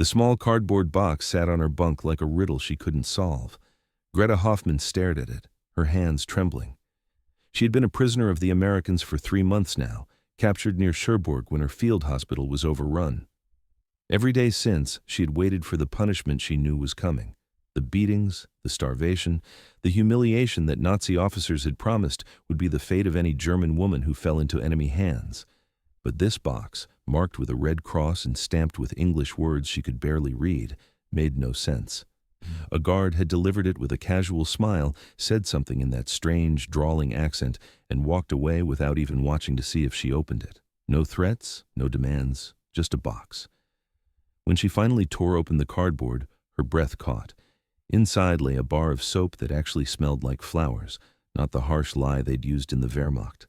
The small cardboard box sat on her bunk like a riddle she couldn't solve. Greta Hoffman stared at it, her hands trembling. She had been a prisoner of the Americans for 3 months now, captured near Cherbourg when her field hospital was overrun. Every day since, she had waited for the punishment she knew was coming. The beatings, the starvation, the humiliation that Nazi officers had promised would be the fate of any German woman who fell into enemy hands. But this box, marked with a red cross and stamped with English words she could barely read, made no sense. A guard had delivered it with a casual smile, said something in that strange, drawling accent, and walked away without even watching to see if she opened it. No threats, no demands, just a box. When she finally tore open the cardboard, her breath caught. Inside lay a bar of soap that actually smelled like flowers, not the harsh lye they'd used in the Wehrmacht.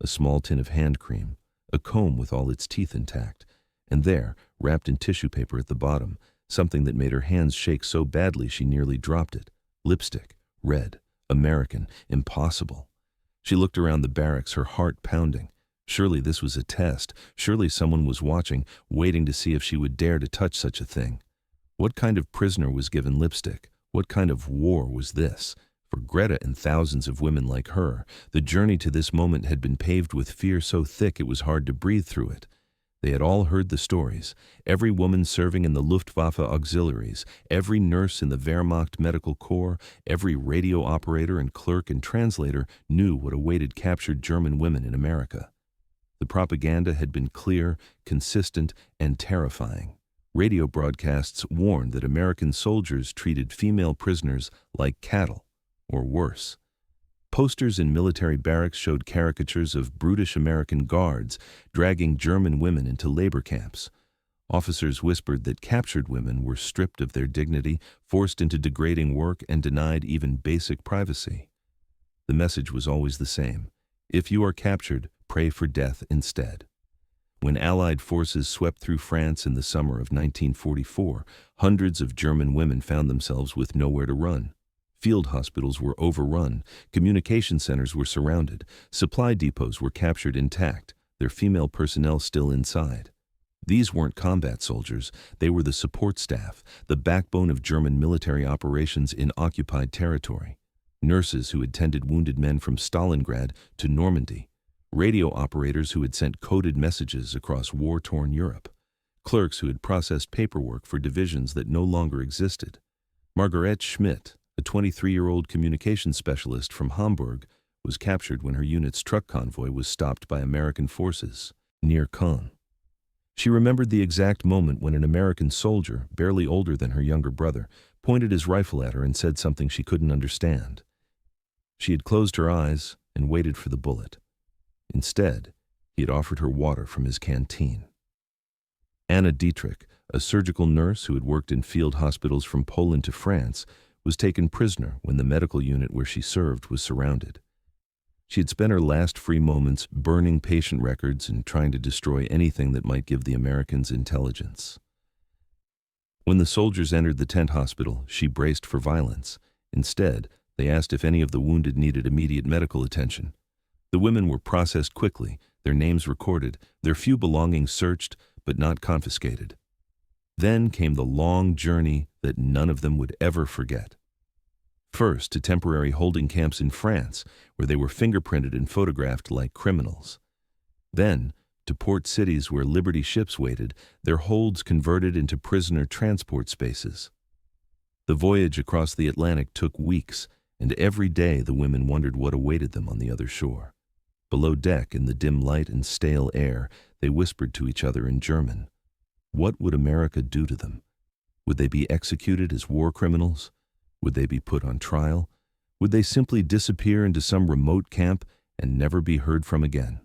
A small tin of hand cream, a comb with all its teeth intact, and there, wrapped in tissue paper at the bottom, something that made her hands shake so badly she nearly dropped it. Lipstick, red, American, impossible. She looked around the barracks, her heart pounding. Surely this was a test. Surely someone was watching, waiting to see if she would dare to touch such a thing. What kind of prisoner was given lipstick? What kind of war was this? For Greta and thousands of women like her, the journey to this moment had been paved with fear so thick it was hard to breathe through it. They had all heard the stories. Every woman serving in the Luftwaffe auxiliaries, every nurse in the Wehrmacht medical corps, every radio operator and clerk and translator knew what awaited captured German women in America. The propaganda had been clear, consistent, and terrifying. Radio broadcasts warned that American soldiers treated female prisoners like cattle, or worse. Posters in military barracks showed caricatures of brutish American guards dragging German women into labor camps. Officers whispered that captured women were stripped of their dignity, forced into degrading work, and denied even basic privacy. The message was always the same: if you are captured, pray for death instead. When Allied forces swept through France in the summer of 1944, hundreds of German women found themselves with nowhere to run. Field hospitals were overrun, communication centers were surrounded, supply depots were captured intact, their female personnel still inside. These weren't combat soldiers, they were the support staff, the backbone of German military operations in occupied territory. Nurses who had tended wounded men from Stalingrad to Normandy. Radio operators who had sent coded messages across war-torn Europe. Clerks who had processed paperwork for divisions that no longer existed. Margaret Schmidt, a 23-year-old communications specialist from Hamburg, was captured when her unit's truck convoy was stopped by American forces near Caen. She remembered the exact moment when an American soldier, barely older than her younger brother, pointed his rifle at her and said something she couldn't understand. She had closed her eyes and waited for the bullet. Instead, he had offered her water from his canteen. Anna Dietrich, a surgical nurse who had worked in field hospitals from Poland to France, was taken prisoner when the medical unit where she served was surrounded. She had spent her last free moments burning patient records and trying to destroy anything that might give the Americans intelligence. When the soldiers entered the tent hospital, she braced for violence. Instead, they asked if any of the wounded needed immediate medical attention. The women were processed quickly, their names recorded, their few belongings searched, but not confiscated. Then came the long journey that none of them would ever forget. First, to temporary holding camps in France, where they were fingerprinted and photographed like criminals. Then, to port cities where Liberty ships waited, their holds converted into prisoner transport spaces. The voyage across the Atlantic took weeks, and every day the women wondered what awaited them on the other shore. Below deck, in the dim light and stale air, they whispered to each other in German. What would America do to them? Would they be executed as war criminals? Would they be put on trial? Would they simply disappear into some remote camp and never be heard from again?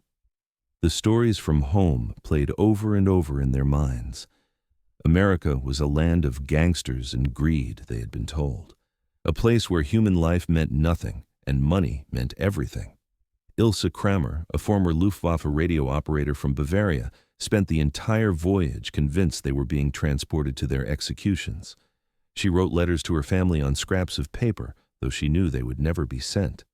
The stories from home played over and over in their minds. America was a land of gangsters and greed, they had been told. A place where human life meant nothing and money meant everything. Ilse Kramer, a former Luftwaffe radio operator from Bavaria, spent the entire voyage convinced they were being transported to their executions. She wrote letters to her family on scraps of paper, though she knew they would never be sent.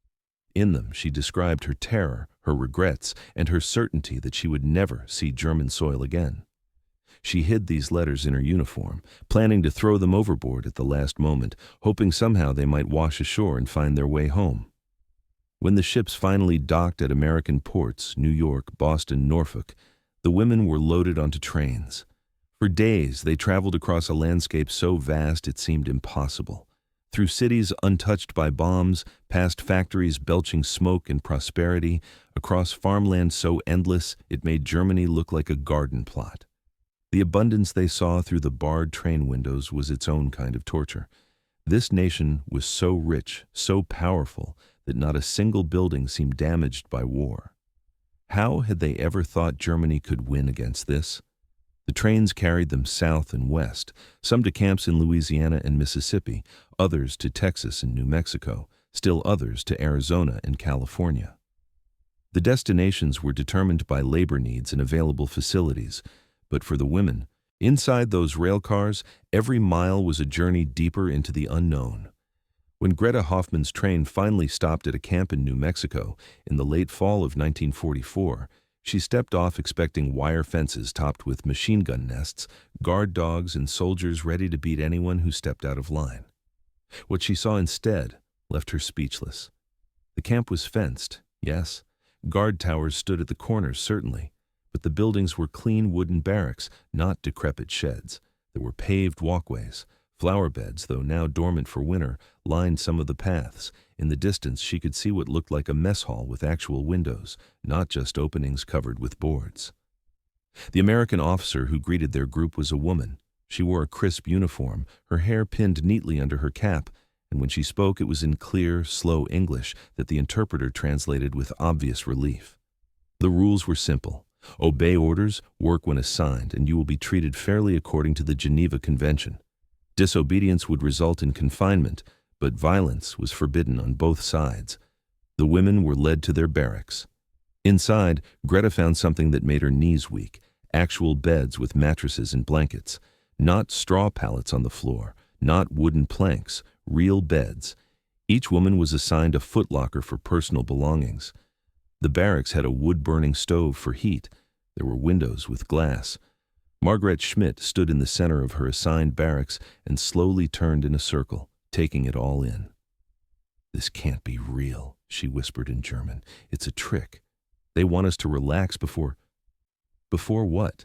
In them, she described her terror, her regrets, and her certainty that she would never see German soil again. She hid these letters in her uniform, planning to throw them overboard at the last moment, hoping somehow they might wash ashore and find their way home. When the ships finally docked at American ports, New York, Boston, Norfolk, the women were loaded onto trains. For days, they traveled across a landscape so vast it seemed impossible. Through cities untouched by bombs, past factories belching smoke and prosperity, across farmland so endless it made Germany look like a garden plot. The abundance they saw through the barred train windows was its own kind of torture. This nation was so rich, so powerful, that not a single building seemed damaged by war. How had they ever thought Germany could win against this? The trains carried them south and west, some to camps in Louisiana and Mississippi, others to Texas and New Mexico, still others to Arizona and California. The destinations were determined by labor needs and available facilities, but for the women, inside those rail cars, every mile was a journey deeper into the unknown. When Greta Hoffmann's train finally stopped at a camp in New Mexico in the late fall of 1944, she stepped off expecting wire fences topped with machine gun nests, guard dogs, and soldiers ready to beat anyone who stepped out of line. What she saw instead left her speechless. The camp was fenced, yes. Guard towers stood at the corners, certainly. But the buildings were clean wooden barracks, not decrepit sheds. There were paved walkways. Flower beds, though now dormant for winter, lined some of the paths. In the distance, she could see what looked like a mess hall with actual windows, not just openings covered with boards. The American officer who greeted their group was a woman. She wore a crisp uniform, her hair pinned neatly under her cap, and when she spoke it was in clear, slow English that the interpreter translated with obvious relief. The rules were simple. Obey orders, work when assigned, and you will be treated fairly according to the Geneva Convention. Disobedience would result in confinement, but violence was forbidden on both sides. The women were led to their barracks. Inside, Greta found something that made her knees weak, actual beds with mattresses and blankets. Not straw pallets on the floor, not wooden planks, real beds. Each woman was assigned a footlocker for personal belongings. The barracks had a wood-burning stove for heat. There were windows with glass. Margaret Schmidt stood in the center of her assigned barracks and slowly turned in a circle, taking it all in. "This can't be real," she whispered in German. "It's a trick. They want us to relax before..." Before what?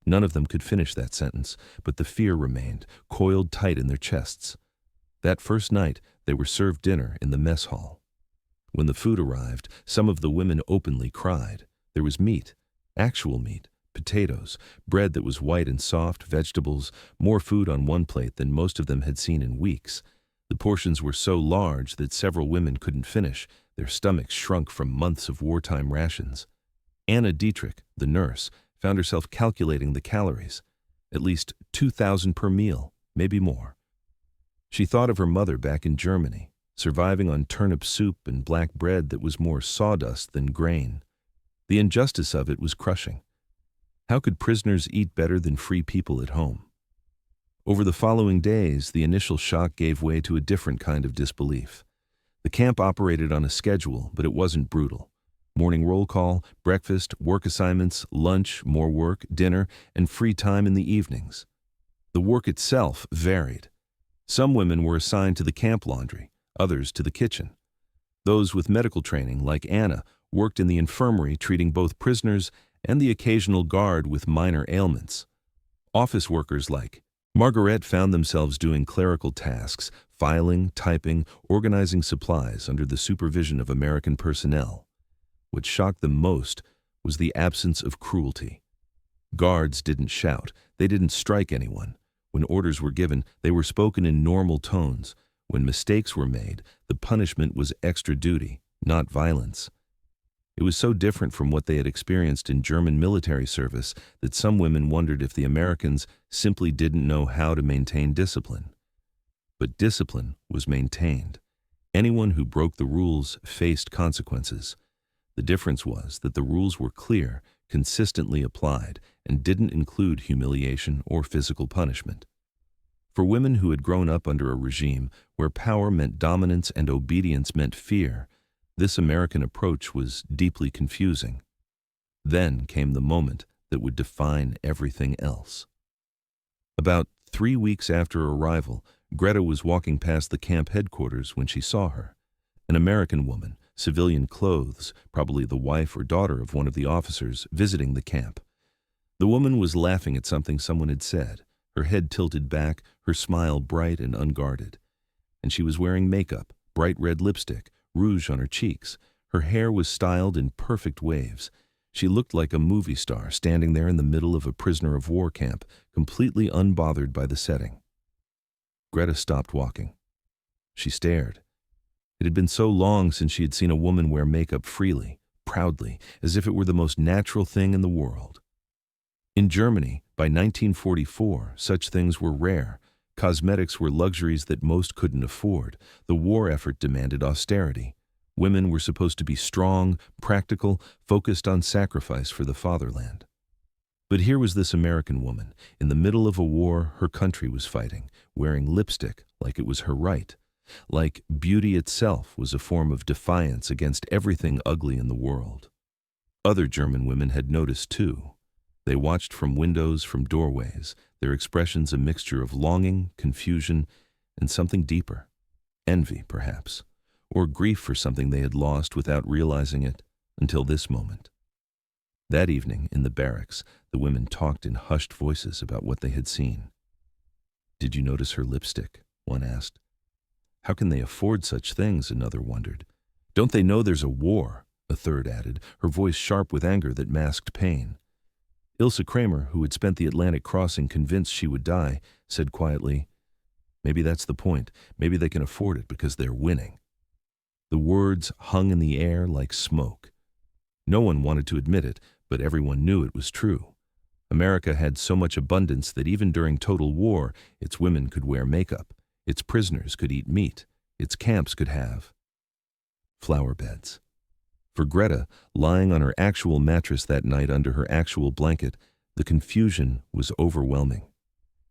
None of them could finish that sentence, but the fear remained, coiled tight in their chests. That first night, they were served dinner in the mess hall. When the food arrived, some of the women openly cried. There was meat, actual meat, potatoes, bread that was white and soft, vegetables, more food on one plate than most of them had seen in weeks. The portions were so large that several women couldn't finish. Their stomachs shrunk from months of wartime rations. Anna Dietrich, the nurse, found herself calculating the calories. At least 2,000 per meal, maybe more. She thought of her mother back in Germany, surviving on turnip soup and black bread that was more sawdust than grain. The injustice of it was crushing. How could prisoners eat better than free people at home? Over the following days, the initial shock gave way to a different kind of disbelief. The camp operated on a schedule, but it wasn't brutal. Morning roll call, breakfast, work assignments, lunch, more work, dinner, and free time in the evenings. The work itself varied. Some women were assigned to the camp laundry, others to the kitchen. Those with medical training, like Anna, worked in the infirmary treating both prisoners and the occasional guard with minor ailments. Office workers like Margaret found themselves doing clerical tasks, filing, typing, organizing supplies under the supervision of American personnel. What shocked them most was the absence of cruelty. Guards didn't shout, they didn't strike anyone. When orders were given, they were spoken in normal tones. When mistakes were made, the punishment was extra duty, not violence. It was so different from what they had experienced in German military service that some women wondered if the Americans simply didn't know how to maintain discipline. But discipline was maintained. Anyone who broke the rules faced consequences. The difference was that the rules were clear, consistently applied, and didn't include humiliation or physical punishment. For women who had grown up under a regime where power meant dominance and obedience meant fear, this American approach was deeply confusing. Then came the moment that would define everything else. About 3 weeks after arrival, Greta was walking past the camp headquarters when she saw her. An American woman, civilian clothes, probably the wife or daughter of one of the officers visiting the camp. The woman was laughing at something someone had said, her head tilted back, her smile bright and unguarded. And she was wearing makeup, bright red lipstick, rouge on her cheeks. Her hair was styled in perfect waves. She looked like a movie star standing there in the middle of a prisoner of war camp, completely unbothered by the setting. Greta stopped walking. She stared. It had been so long since she had seen a woman wear makeup freely, proudly, as if it were the most natural thing in the world. In Germany, by 1944, such things were rare. Cosmetics were luxuries that most couldn't afford. The war effort demanded austerity. Women were supposed to be strong, practical, focused on sacrifice for the fatherland. But here was this American woman, in the middle of a war her country was fighting, wearing lipstick like it was her right, like beauty itself was a form of defiance against everything ugly in the world. Other German women had noticed too. They watched from windows, from doorways, their expressions a mixture of longing, confusion, and something deeper. Envy, perhaps, or grief for something they had lost without realizing it until this moment. That evening, in the barracks, the women talked in hushed voices about what they had seen. "Did you notice her lipstick?" one asked. "How can they afford such things?" another wondered. "Don't they know there's a war?" a third added, her voice sharp with anger that masked pain. Ilse Kramer, who had spent the Atlantic crossing convinced she would die, said quietly, "Maybe that's the point. Maybe they can afford it because they're winning." The words hung in the air like smoke. No one wanted to admit it, but everyone knew it was true. America had so much abundance that even during total war, its women could wear makeup, its prisoners could eat meat, its camps could have flower beds. For Greta, lying on her actual mattress that night under her actual blanket, the confusion was overwhelming.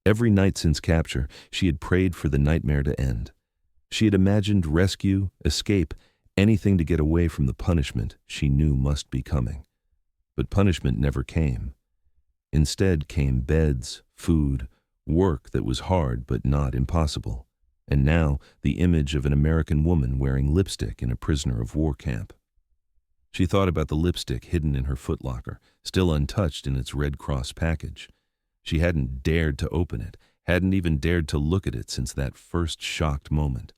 Every night since capture, she had prayed for the nightmare to end. She had imagined rescue, escape, anything to get away from the punishment she knew must be coming. But punishment never came. Instead came beds, food, work that was hard but not impossible. And now the image of an American woman wearing lipstick in a prisoner of war camp. She thought about the lipstick hidden in her footlocker, still untouched in its Red Cross package. She hadn't dared to open it, hadn't even dared to look at it since that first shocked moment.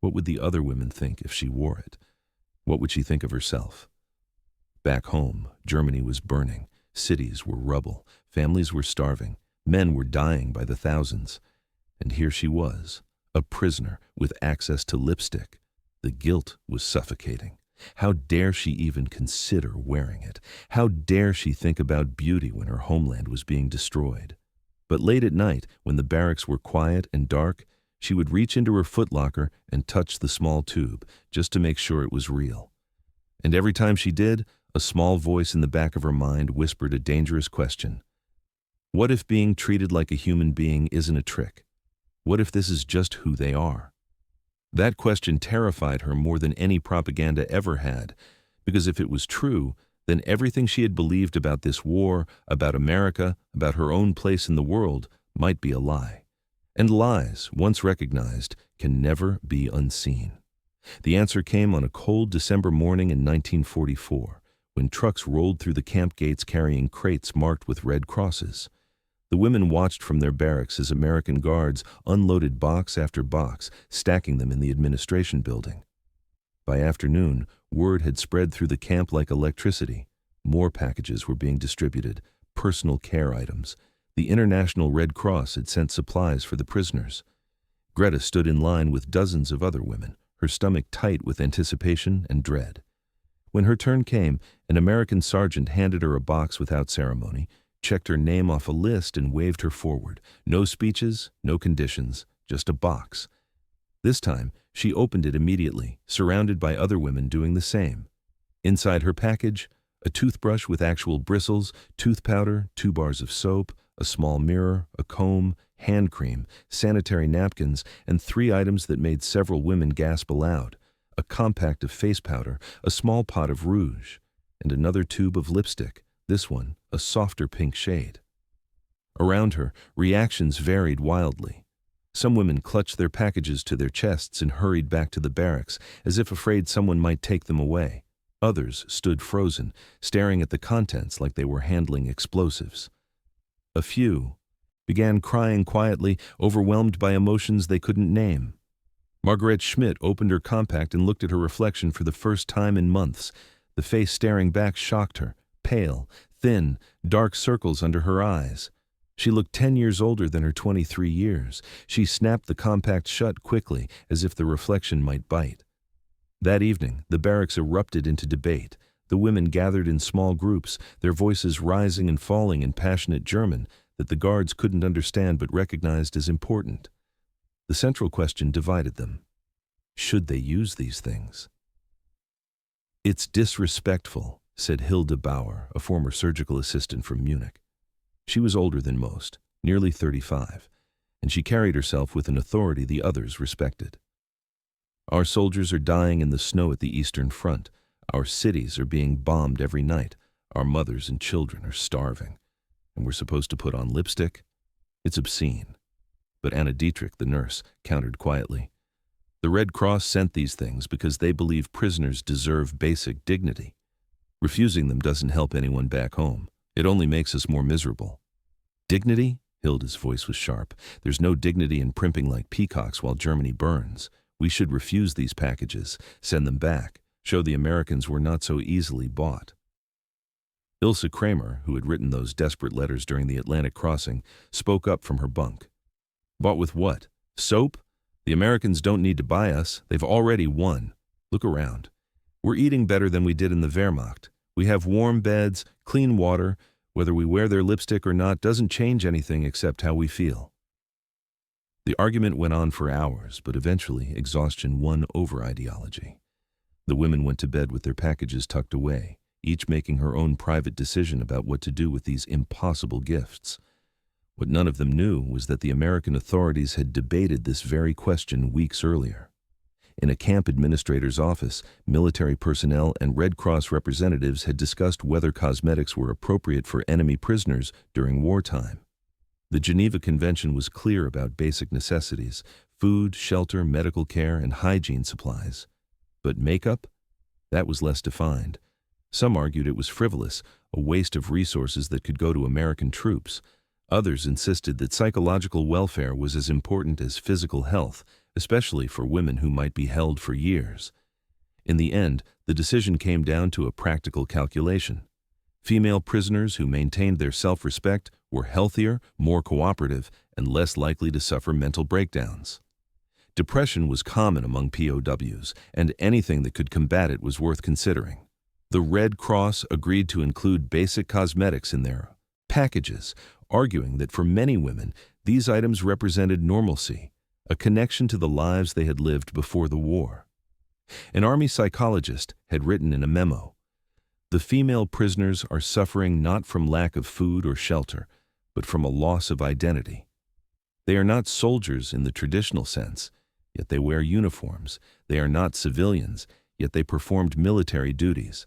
What would the other women think if she wore it? What would she think of herself? Back home, Germany was burning. Cities were rubble. Families were starving. Men were dying by the thousands. And here she was, a prisoner with access to lipstick. The guilt was suffocating. How dare she even consider wearing it? How dare she think about beauty when her homeland was being destroyed? But late at night, when the barracks were quiet and dark, she would reach into her footlocker and touch the small tube, just to make sure it was real. And every time she did, a small voice in the back of her mind whispered a dangerous question. What if being treated like a human being isn't a trick? What if this is just who they are? That question terrified her more than any propaganda ever had, because if it was true, then everything she had believed about this war, about America, about her own place in the world, might be a lie. And lies, once recognized, can never be unseen. The answer came on a cold December morning in 1944, when trucks rolled through the camp gates carrying crates marked with red crosses. The women watched from their barracks as American guards unloaded box after box, stacking them in the administration building. By afternoon, word had spread through the camp like electricity. More packages were being distributed, personal care items. The International Red Cross had sent supplies for the prisoners. Greta stood in line with dozens of other women, her stomach tight with anticipation and dread. When her turn came, an American sergeant handed her a box without ceremony, checked her name off a list and waved her forward. No speeches, no conditions, just a box. This time, she opened it immediately, surrounded by other women doing the same. Inside her package, a toothbrush with actual bristles, tooth powder, 2 bars of soap, a small mirror, a comb, hand cream, sanitary napkins, and 3 items that made several women gasp aloud: a compact of face powder, a small pot of rouge, and another tube of lipstick, this one a softer pink shade. Around her, reactions varied wildly. Some women clutched their packages to their chests and hurried back to the barracks, as if afraid someone might take them away. Others stood frozen, staring at the contents like they were handling explosives. A few began crying quietly, overwhelmed by emotions they couldn't name. Margaret Schmidt opened her compact and looked at her reflection for the first time in months. The face staring back shocked her, pale, thin, dark circles under her eyes. She looked 10 years older than her 23 years. She snapped the compact shut quickly, as if the reflection might bite. That evening, the barracks erupted into debate. The women gathered in small groups, their voices rising and falling in passionate German that the guards couldn't understand but recognized as important. The central question divided them. Should they use these things? "It's disrespectful," said Hilda Bauer, a former surgical assistant from Munich. She was older than most, nearly 35, and she carried herself with an authority the others respected. "Our soldiers are dying in the snow at the Eastern Front. Our cities are being bombed every night. Our mothers and children are starving. And we're supposed to put on lipstick? It's obscene." But Anna Dietrich, the nurse, countered quietly. "The Red Cross sent these things because they believe prisoners deserve basic dignity. Refusing them doesn't help anyone back home. It only makes us more miserable." "Dignity?" Hilda's voice was sharp. "There's no dignity in primping like peacocks while Germany burns. We should refuse these packages, send them back, show the Americans we're not so easily bought." Ilse Kramer, who had written those desperate letters during the Atlantic crossing, spoke up from her bunk. "Bought with what? Soap? The Americans don't need to buy us. They've already won. Look around. We're eating better than we did in the Wehrmacht. We have warm beds, clean water. Whether we wear their lipstick or not doesn't change anything except how we feel." The argument went on for hours, but eventually exhaustion won over ideology. The women went to bed with their packages tucked away, each making her own private decision about what to do with these impossible gifts. What none of them knew was that the American authorities had debated this very question weeks earlier. In a camp administrator's office, military personnel and Red Cross representatives had discussed whether cosmetics were appropriate for enemy prisoners during wartime. The Geneva Convention was clear about basic necessities: food, shelter, medical care, and hygiene supplies. But makeup? That was less defined. Some argued it was frivolous, a waste of resources that could go to American troops. Others insisted that psychological welfare was as important as physical health, especially for women who might be held for years. In the end, the decision came down to a practical calculation. Female prisoners who maintained their self-respect were healthier, more cooperative, and less likely to suffer mental breakdowns. Depression was common among POWs, and anything that could combat it was worth considering. The Red Cross agreed to include basic cosmetics in their packages, arguing that for many women, these items represented normalcy, a connection to the lives they had lived before the war. An army psychologist had written in a memo, "The female prisoners are suffering not from lack of food or shelter, but from a loss of identity. They are not soldiers in the traditional sense, yet they wear uniforms. They are not civilians, yet they performed military duties.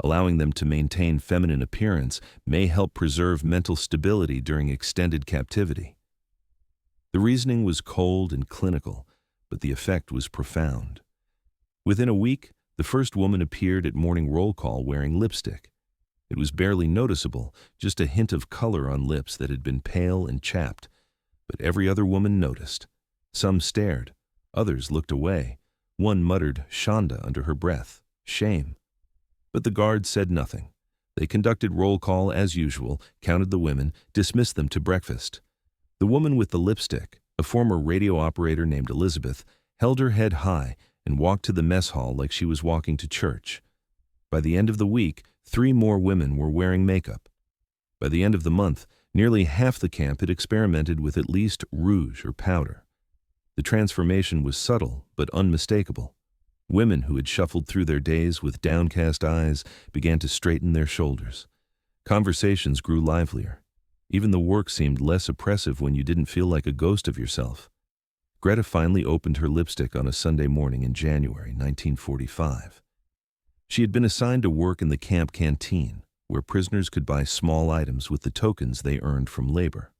Allowing them to maintain feminine appearance may help preserve mental stability during extended captivity." The reasoning was cold and clinical, but the effect was profound. Within a week, the first woman appeared at morning roll call wearing lipstick. It was barely noticeable, just a hint of color on lips that had been pale and chapped. But every other woman noticed. Some stared, others looked away. One muttered "Shonda" under her breath, shame. But the guards said nothing. They conducted roll call as usual, counted the women, dismissed them to breakfast. The woman with the lipstick, a former radio operator named Elizabeth, held her head high and walked to the mess hall like she was walking to church. By the end of the week, 3 more women were wearing makeup. By the end of the month, nearly half the camp had experimented with at least rouge or powder. The transformation was subtle but unmistakable. Women who had shuffled through their days with downcast eyes began to straighten their shoulders. Conversations grew livelier. Even the work seemed less oppressive when you didn't feel like a ghost of yourself. Greta finally opened her lipstick on a Sunday morning in January 1945. She had been assigned to work in the camp canteen, where prisoners could buy small items with the tokens they earned from labor.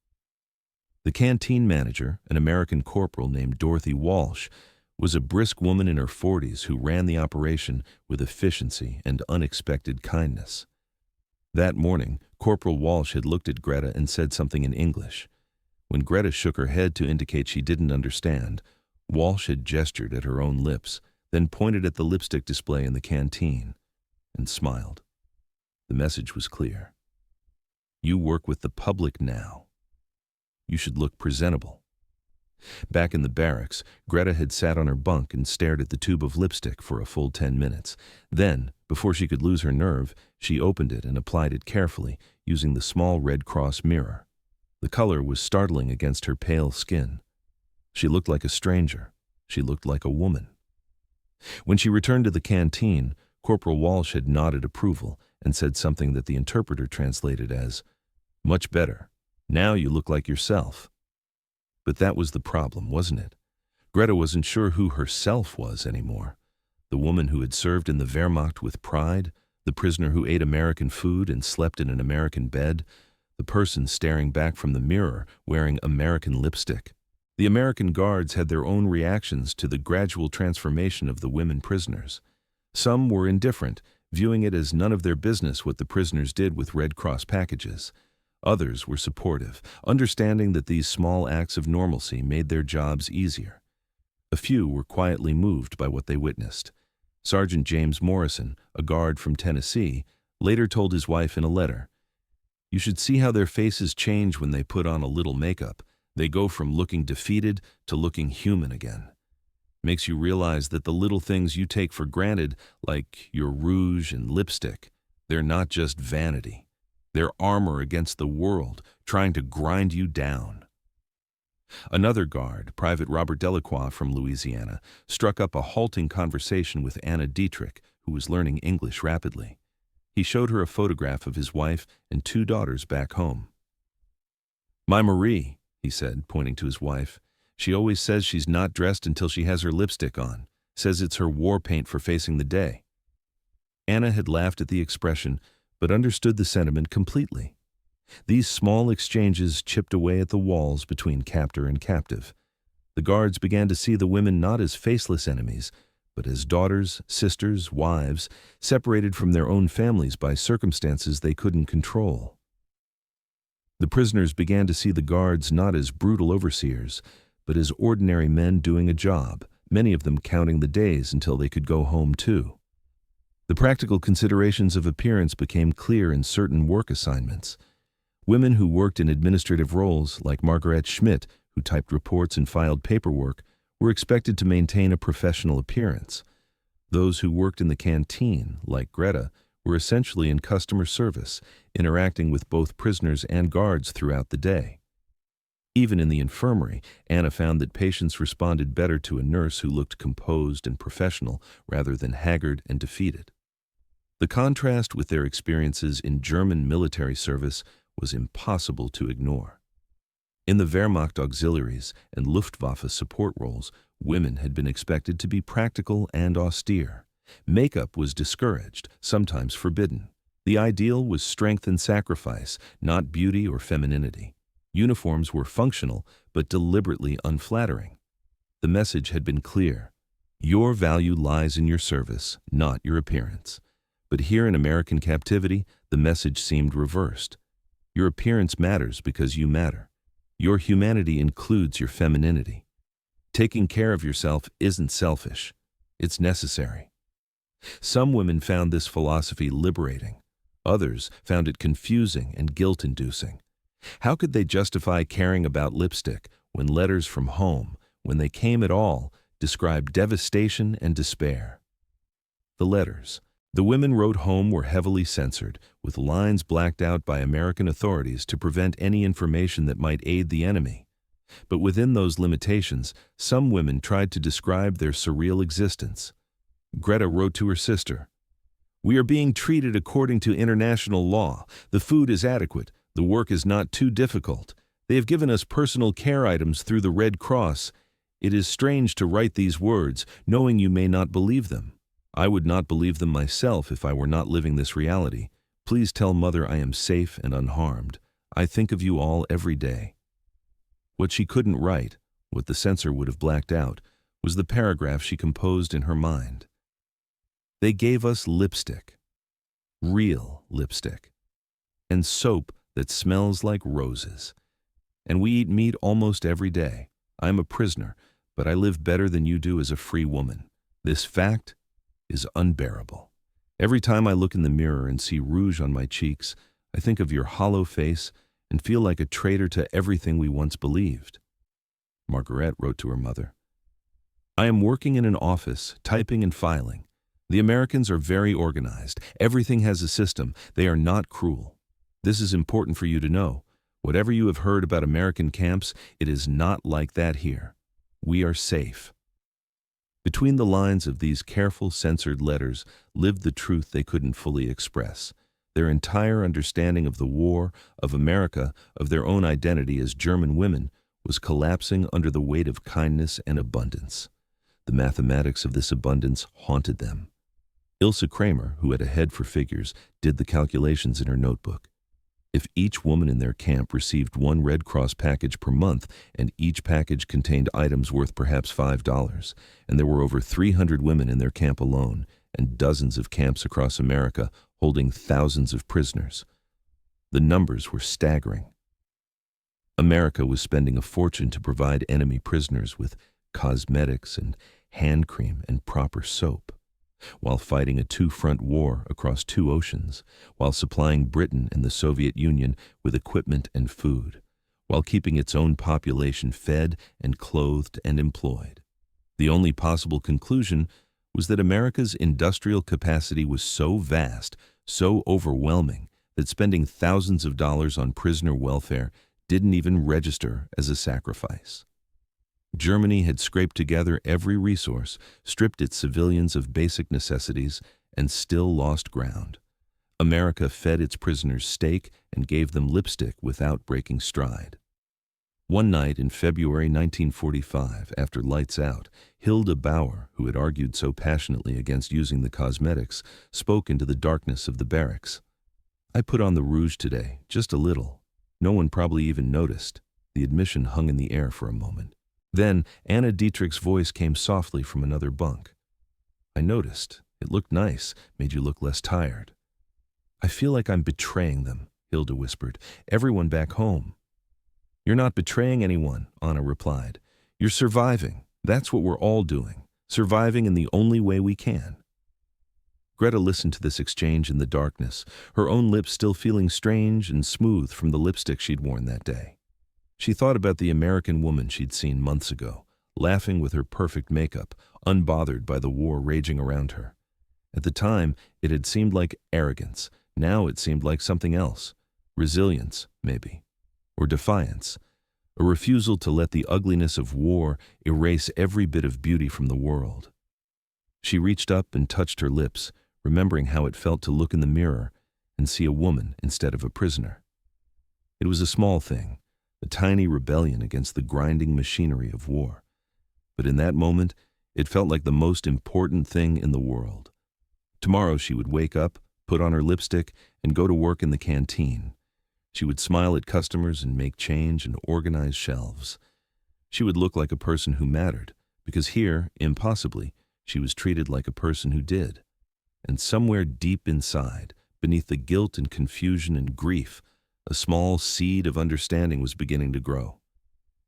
The canteen manager, an American corporal named Dorothy Walsh, was a brisk woman in her 40s who ran the operation with efficiency and unexpected kindness. That morning, Corporal Walsh had looked at Greta and said something in English. When Greta shook her head to indicate she didn't understand, Walsh had gestured at her own lips, then pointed at the lipstick display in the canteen, and smiled. The message was clear. You work with the public now. You should look presentable. Back in the barracks, Greta had sat on her bunk and stared at the tube of lipstick for a full 10 minutes. Then, before she could lose her nerve, she opened it and applied it carefully, using the small Red Cross mirror. The color was startling against her pale skin. She looked like a stranger. She looked like a woman. When she returned to the canteen, Corporal Walsh had nodded approval and said something that the interpreter translated as, "Much better. Now you look like yourself." But that was the problem, wasn't it? Greta wasn't sure who herself was anymore. The woman who had served in the Wehrmacht with pride, the prisoner who ate American food and slept in an American bed, the person staring back from the mirror wearing American lipstick. The American guards had their own reactions to the gradual transformation of the women prisoners. Some were indifferent, viewing it as none of their business what the prisoners did with Red Cross packages. Others were supportive, understanding that these small acts of normalcy made their jobs easier. A few were quietly moved by what they witnessed. Sergeant James Morrison, a guard from Tennessee, later told his wife in a letter, "You should see how their faces change when they put on a little makeup. They go from looking defeated to looking human again. Makes you realize that the little things you take for granted, like your rouge and lipstick, they're not just vanity. They're armor against the world, trying to grind you down." Another guard, Private Robert Delacroix from Louisiana, struck up a halting conversation with Anna Dietrich, who was learning English rapidly. He showed her a photograph of his wife and 2 daughters back home. "My Marie," he said, pointing to his wife. "She always says she's not dressed until she has her lipstick on. Says it's her war paint for facing the day." Anna had laughed at the expression, but understood the sentiment completely. These small exchanges chipped away at the walls between captor and captive. The guards began to see the women not as faceless enemies, but as daughters, sisters, wives, separated from their own families by circumstances they couldn't control. The prisoners began to see the guards not as brutal overseers, but as ordinary men doing a job, many of them counting the days until they could go home too. The practical considerations of appearance became clear in certain work assignments. Women who worked in administrative roles, like Margaret Schmidt, who typed reports and filed paperwork, were expected to maintain a professional appearance. Those who worked in the canteen, like Greta, were essentially in customer service, interacting with both prisoners and guards throughout the day. Even in the infirmary, Anna found that patients responded better to a nurse who looked composed and professional rather than haggard and defeated. The contrast with their experiences in German military service was impossible to ignore. In the Wehrmacht auxiliaries and Luftwaffe support roles, women had been expected to be practical and austere. Makeup was discouraged, sometimes forbidden. The ideal was strength and sacrifice, not beauty or femininity. Uniforms were functional, but deliberately unflattering. The message had been clear. Your value lies in your service, not your appearance. But here in American captivity, the message seemed reversed. Your appearance matters because you matter. Your humanity includes your femininity. Taking care of yourself isn't selfish. It's necessary. Some women found this philosophy liberating. Others found it confusing and guilt-inducing. How could they justify caring about lipstick when letters from home, when they came at all, described devastation and despair? The letters. The women wrote home were heavily censored, with lines blacked out by American authorities to prevent any information that might aid the enemy. But within those limitations, some women tried to describe their surreal existence. Greta wrote to her sister, "We are being treated according to international law. The food is adequate. The work is not too difficult. They have given us personal care items through the Red Cross. It is strange to write these words, knowing you may not believe them. I would not believe them myself if I were not living this reality. Please tell Mother I am safe and unharmed. I think of you all every day." What she couldn't write, what the censor would have blacked out, was the paragraph she composed in her mind. "They gave us lipstick, real lipstick, and soap that smells like roses. And we eat meat almost every day. I am a prisoner, but I live better than you do as a free woman. This fact is unbearable. Every time I look in the mirror and see rouge on my cheeks, I think of your hollow face and feel like a traitor to everything we once believed." Margaret wrote to her mother, "I am working in an office, typing and filing. The Americans are very organized. Everything has a system. They are not cruel. This is important for you to know. Whatever you have heard about American camps, it is not like that here. We are safe." Between the lines of these careful, censored letters lived the truth they couldn't fully express. Their entire understanding of the war, of America, of their own identity as German women, was collapsing under the weight of kindness and abundance. The mathematics of this abundance haunted them. Ilse Kramer, who had a head for figures, did the calculations in her notebook. If each woman in their camp received one Red Cross package per month, and each package contained items worth perhaps $5, and there were over 300 women in their camp alone, and dozens of camps across America holding thousands of prisoners, the numbers were staggering. America was spending a fortune to provide enemy prisoners with cosmetics and hand cream and proper soap, while fighting a two-front war across 2 oceans, while supplying Britain and the Soviet Union with equipment and food, while keeping its own population fed and clothed and employed. The only possible conclusion was that America's industrial capacity was so vast, so overwhelming, that spending thousands of dollars on prisoner welfare didn't even register as a sacrifice. Germany had scraped together every resource, stripped its civilians of basic necessities, and still lost ground. America fed its prisoners steak and gave them lipstick without breaking stride. One night in February 1945, after lights out, Hilda Bauer, who had argued so passionately against using the cosmetics, spoke into the darkness of the barracks. "I put on the rouge today, just a little. No one probably even noticed." The admission hung in the air for a moment. Then Anna Dietrich's voice came softly from another bunk. "I noticed. It looked nice, made you look less tired." "I feel like I'm betraying them," Hilda whispered. "Everyone back home." "You're not betraying anyone," Anna replied. "You're surviving. That's what we're all doing. Surviving in the only way we can." Greta listened to this exchange in the darkness, her own lips still feeling strange and smooth from the lipstick she'd worn that day. She thought about the American woman she'd seen months ago, laughing with her perfect makeup, unbothered by the war raging around her. At the time, it had seemed like arrogance. Now it seemed like something else. Resilience, maybe. Or defiance. A refusal to let the ugliness of war erase every bit of beauty from the world. She reached up and touched her lips, remembering how it felt to look in the mirror and see a woman instead of a prisoner. It was a small thing, a tiny rebellion against the grinding machinery of war. But in that moment, it felt like the most important thing in the world. Tomorrow she would wake up, put on her lipstick, and go to work in the canteen. She would smile at customers and make change and organize shelves. She would look like a person who mattered, because here, impossibly, she was treated like a person who did. And somewhere deep inside, beneath the guilt and confusion and grief, a small seed of understanding was beginning to grow.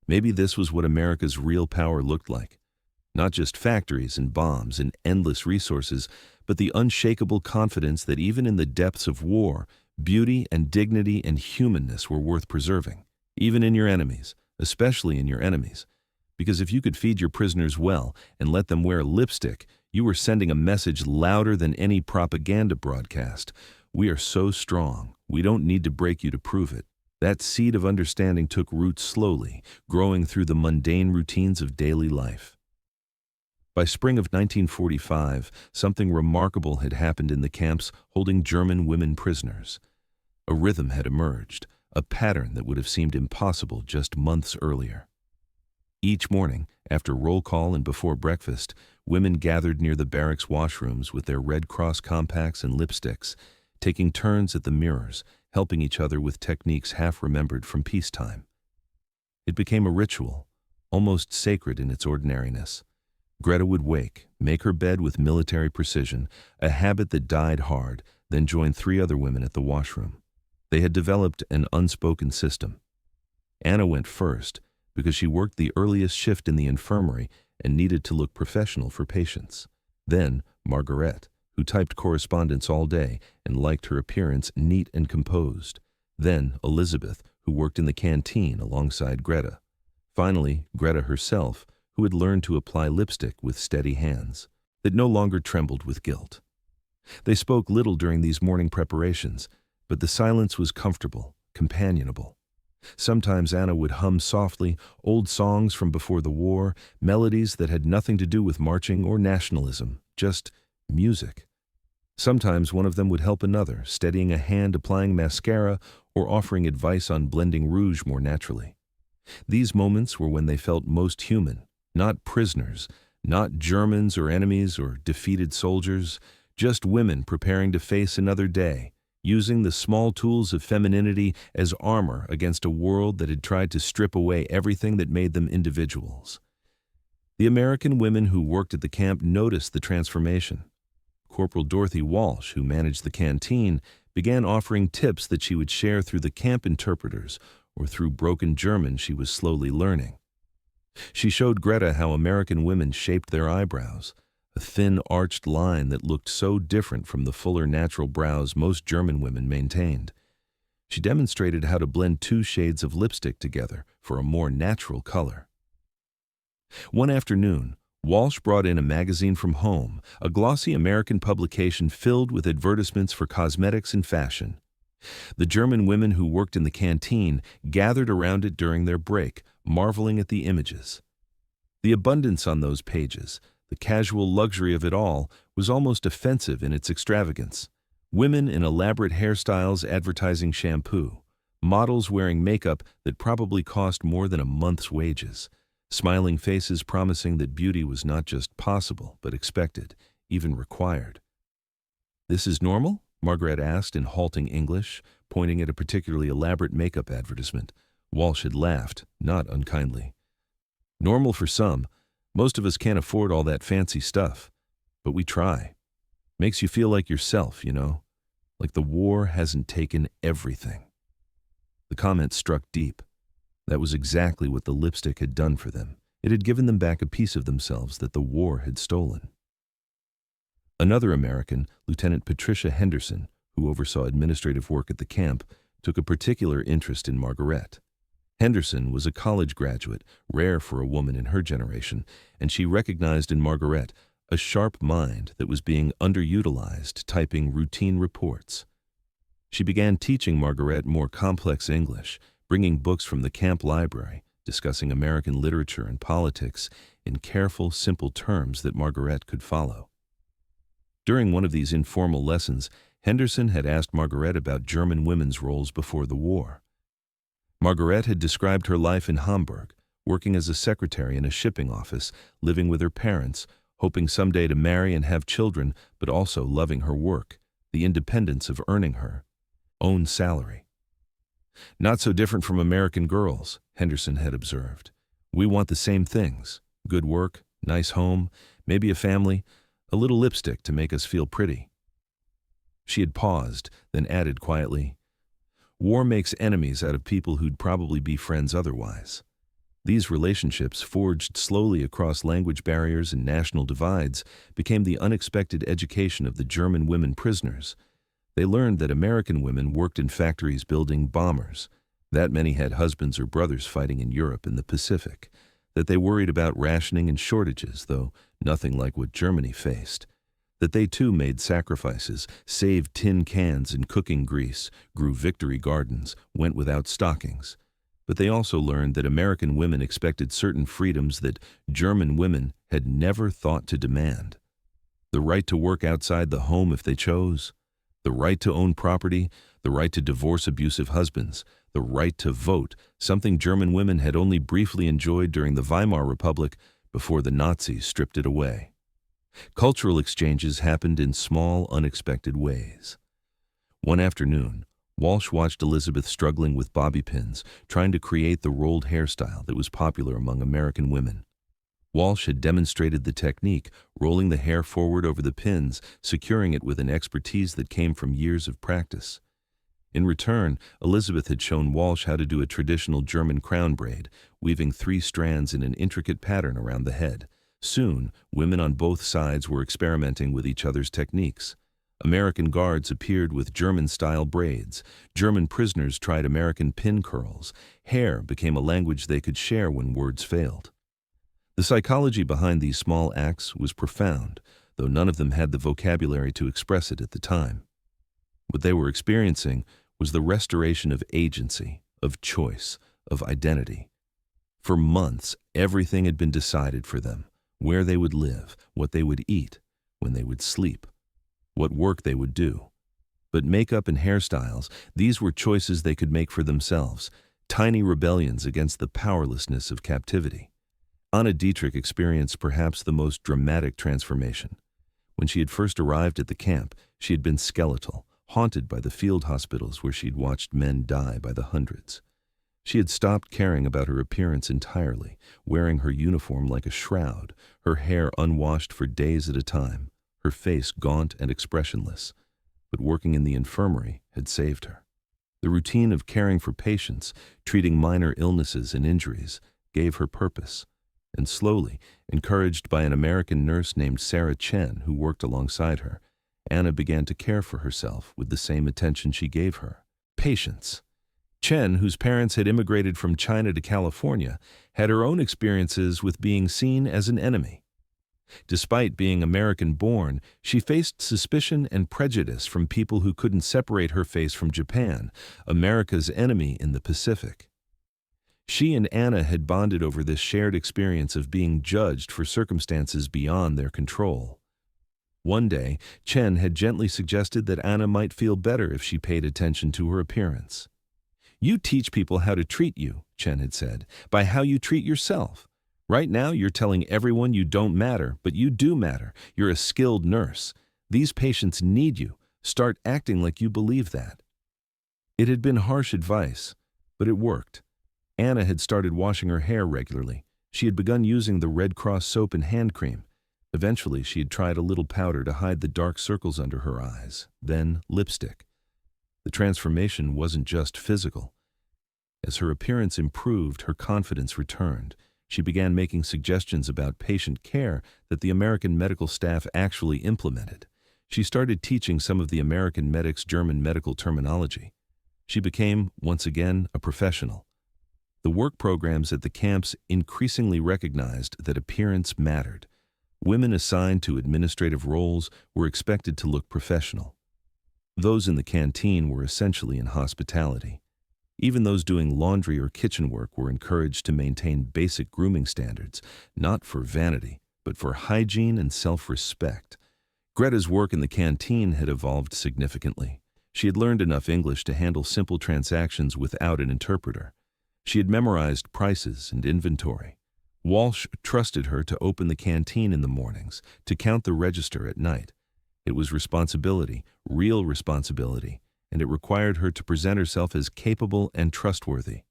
Maybe this was what America's real power looked like. Not just factories and bombs and endless resources, but the unshakable confidence that even in the depths of war, beauty and dignity and humanness were worth preserving, even in your enemies, especially in your enemies. Because if you could feed your prisoners well and let them wear lipstick, you were sending a message louder than any propaganda broadcast. We are so strong, we don't need to break you to prove it. That seed of understanding took root slowly, growing through the mundane routines of daily life. By spring of 1945, something remarkable had happened in the camps holding German women prisoners. A rhythm had emerged, a pattern that would have seemed impossible just months earlier. Each morning, after roll call and before breakfast, women gathered near the barracks washrooms with their Red Cross compacts and lipsticks, taking turns at the mirrors, helping each other with techniques half-remembered from peacetime. It became a ritual, almost sacred in its ordinariness. Greta would wake, make her bed with military precision, a habit that died hard, then join 3 other women at the washroom. They had developed an unspoken system. Anna went first because she worked the earliest shift in the infirmary and needed to look professional for patients. Then Margaret, who typed correspondence all day and liked her appearance neat and composed. Then Elizabeth, who worked in the canteen alongside Greta. Finally, Greta herself, who had learned to apply lipstick with steady hands, that no longer trembled with guilt. They spoke little during these morning preparations, but the silence was comfortable, companionable. Sometimes Anna would hum softly old songs from before the war, melodies that had nothing to do with marching or nationalism, just music. Sometimes one of them would help another, steadying a hand applying mascara or offering advice on blending rouge more naturally. These moments were when they felt most human, not prisoners, not Germans or enemies or defeated soldiers, just women preparing to face another day, using the small tools of femininity as armor against a world that had tried to strip away everything that made them individuals. The American women who worked at the camp noticed the transformation. Corporal Dorothy Walsh, who managed the canteen, began offering tips that she would share through the camp interpreters or through broken German she was slowly learning. She showed Greta how American women shaped their eyebrows, a thin arched line that looked so different from the fuller natural brows most German women maintained. She demonstrated how to blend 2 shades of lipstick together for a more natural color. One afternoon, Walsh brought in a magazine from home, a glossy American publication filled with advertisements for cosmetics and fashion. The German women who worked in the canteen gathered around it during their break, marveling at the images. The abundance on those pages, the casual luxury of it all, was almost offensive in its extravagance. Women in elaborate hairstyles advertising shampoo, models wearing makeup that probably cost more than a month's wages, smiling faces promising that beauty was not just possible, but expected, even required. "This is normal?" Margaret asked in halting English, pointing at a particularly elaborate makeup advertisement. Walsh had laughed, not unkindly. "Normal for some. Most of us can't afford all that fancy stuff. But we try. Makes you feel like yourself, you know? Like the war hasn't taken everything." The comment struck deep. That was exactly what the lipstick had done for them. It had given them back a piece of themselves that the war had stolen. Another American, Lieutenant Patricia Henderson, who oversaw administrative work at the camp, took a particular interest in Margaret. Henderson was a college graduate, rare for a woman in her generation, and she recognized in Margaret a sharp mind that was being underutilized typing routine reports. She began teaching Margaret more complex English, bringing books from the camp library, discussing American literature and politics in careful, simple terms that Margaret could follow. During one of these informal lessons, Henderson had asked Margaret about German women's roles before the war. Margaret had described her life in Hamburg, working as a secretary in a shipping office, living with her parents, hoping someday to marry and have children, but also loving her work, the independence of earning her own salary. "Not so different from American girls," Henderson had observed. "We want the same things: good work, nice home, maybe a family, a little lipstick to make us feel pretty." She had paused, then added quietly, "War makes enemies out of people who'd probably be friends otherwise." These relationships, forged slowly across language barriers and national divides, became the unexpected education of the German women prisoners. They learned that American women worked in factories building bombers, that many had husbands or brothers fighting in Europe and the Pacific, that they worried about rationing and shortages, though nothing like what Germany faced, that they too made sacrifices, saved tin cans and cooking grease, grew victory gardens, went without stockings. But they also learned that American women expected certain freedoms that German women had never thought to demand. The right to work outside the home if they chose, the right to own property, the right to divorce abusive husbands, the right to vote, something German women had only briefly enjoyed during the Weimar Republic before the Nazis stripped it away. Cultural exchanges happened in small, unexpected ways. One afternoon, Walsh watched Elizabeth struggling with bobby pins, trying to create the rolled hairstyle that was popular among American women. Walsh had demonstrated the technique, rolling the hair forward over the pins, securing it with an expertise that came from years of practice. In return, Elizabeth had shown Walsh how to do a traditional German crown braid, weaving 3 strands in an intricate pattern around the head. Soon, women on both sides were experimenting with each other's techniques. American guards appeared with German-style braids. German prisoners tried American pin curls. Hair became a language they could share when words failed. The psychology behind these small acts was profound, though none of them had the vocabulary to express it at the time. What they were experiencing was the restoration of agency, of choice, of identity. For months, everything had been decided for them: where they would live, what they would eat, when they would sleep, what work they would do. But makeup and hairstyles, these were choices they could make for themselves, tiny rebellions against the powerlessness of captivity. Anna Dietrich experienced perhaps the most dramatic transformation. When she had first arrived at the camp, she had been skeletal, haunted by the field hospitals where she'd watched men die by the hundreds. She had stopped caring about her appearance entirely, wearing her uniform like a shroud, her hair unwashed for days at a time, her face gaunt and expressionless. But working in the infirmary had saved her. The routine of caring for patients, treating minor illnesses and injuries, gave her purpose. And slowly, encouraged by an American nurse named Sarah Chen who worked alongside her, Anna began to care for herself with the same attention she gave her. Patience. Chen, whose parents had immigrated from China to California, had her own experiences with being seen as an enemy. Despite being American-born, she faced suspicion and prejudice from people who couldn't separate her face from Japan, America's enemy in the Pacific. She and Anna had bonded over this shared experience of being judged for circumstances beyond their control. One day, Chen had gently suggested that Anna might feel better if she paid attention to her appearance. "You teach people how to treat you," Chen had said, "by how you treat yourself. Right now, you're telling everyone you don't matter, but you do matter. You're a skilled nurse. These patients need you. Start acting like you believe that." It had been harsh advice, but it worked. Anna had started washing her hair regularly. She had begun using the Red Cross soap and hand cream. Eventually, she had tried a little powder to hide the dark circles under her eyes, then lipstick. The transformation wasn't just physical. As her appearance improved, her confidence returned. She began making suggestions about patient care that the American medical staff actually implemented. She started teaching some of the American medics German medical terminology. She became, once again, a professional. The work programs at the camps increasingly recognized that appearance mattered. Women assigned to administrative roles were expected to look professional. Those in the canteen were essentially in hospitality. Even those doing laundry or kitchen work were encouraged to maintain basic grooming standards, not for vanity, but for hygiene and self-respect. Greta's work in the canteen had evolved significantly. She had learned enough English to handle simple transactions without an interpreter. She had memorized prices and inventory. Walsh trusted her to open the canteen in the mornings, to count the register at night. It was responsibility, real responsibility, and it required her to present herself as capable and trustworthy.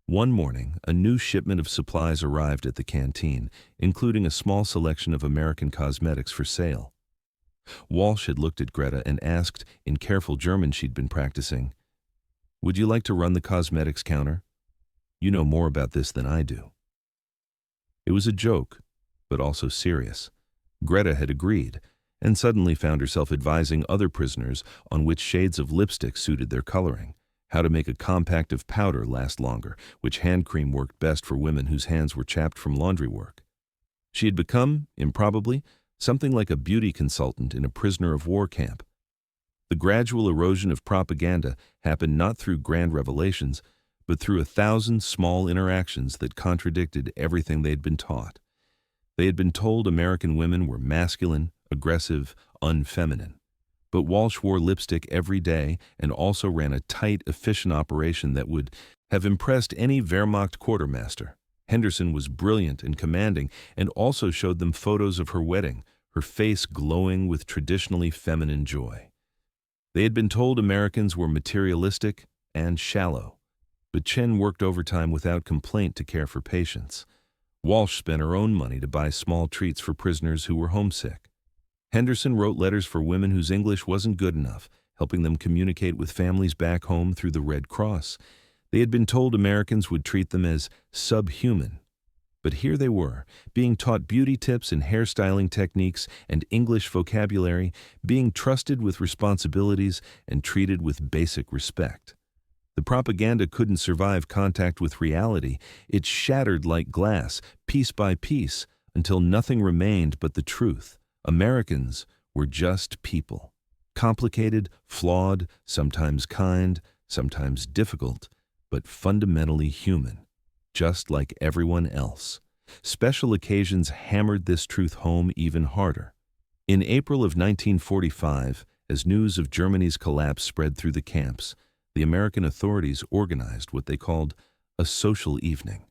One morning, a new shipment of supplies arrived at the canteen, including a small selection of American cosmetics for sale. Walsh had looked at Greta and asked, in careful German she'd been practicing, "Would you like to run the cosmetics counter? You know more about this than I do." It was a joke, but also serious. Greta had agreed, and suddenly found herself advising other prisoners on which shades of lipstick suited their coloring, how to make a compact of powder last longer, which hand cream worked best for women whose hands were chapped from laundry work. She had become, improbably, something like a beauty consultant in a prisoner of war camp. The gradual erosion of propaganda happened not through grand revelations, but through 1,000 small interactions that contradicted everything they'd been taught. They had been told American women were masculine, aggressive, unfeminine. But Walsh wore lipstick every day and also ran a tight, efficient operation that would have impressed any Wehrmacht quartermaster. Henderson was brilliant and commanding and also showed them photos of her wedding, her face glowing with traditionally feminine joy. They had been told Americans were materialistic and shallow, but Chen worked overtime without complaint to care for patients. Walsh spent her own money to buy small treats for prisoners who were homesick. Henderson wrote letters for women whose English wasn't good enough, helping them communicate with families back home through the Red Cross. They had been told Americans would treat them as subhuman. But here they were, being taught beauty tips and hairstyling techniques and English vocabulary, being trusted with responsibilities and treated with basic respect. The propaganda couldn't survive contact with reality. It shattered like glass, piece by piece, until nothing remained but the truth. Americans were just people. Complicated, flawed, sometimes kind, sometimes difficult, but fundamentally human, just like everyone else. Special occasions hammered this truth home even harder. In April of 1945, as news of Germany's collapse spread through the camps, the American authorities organized what they called a social evening.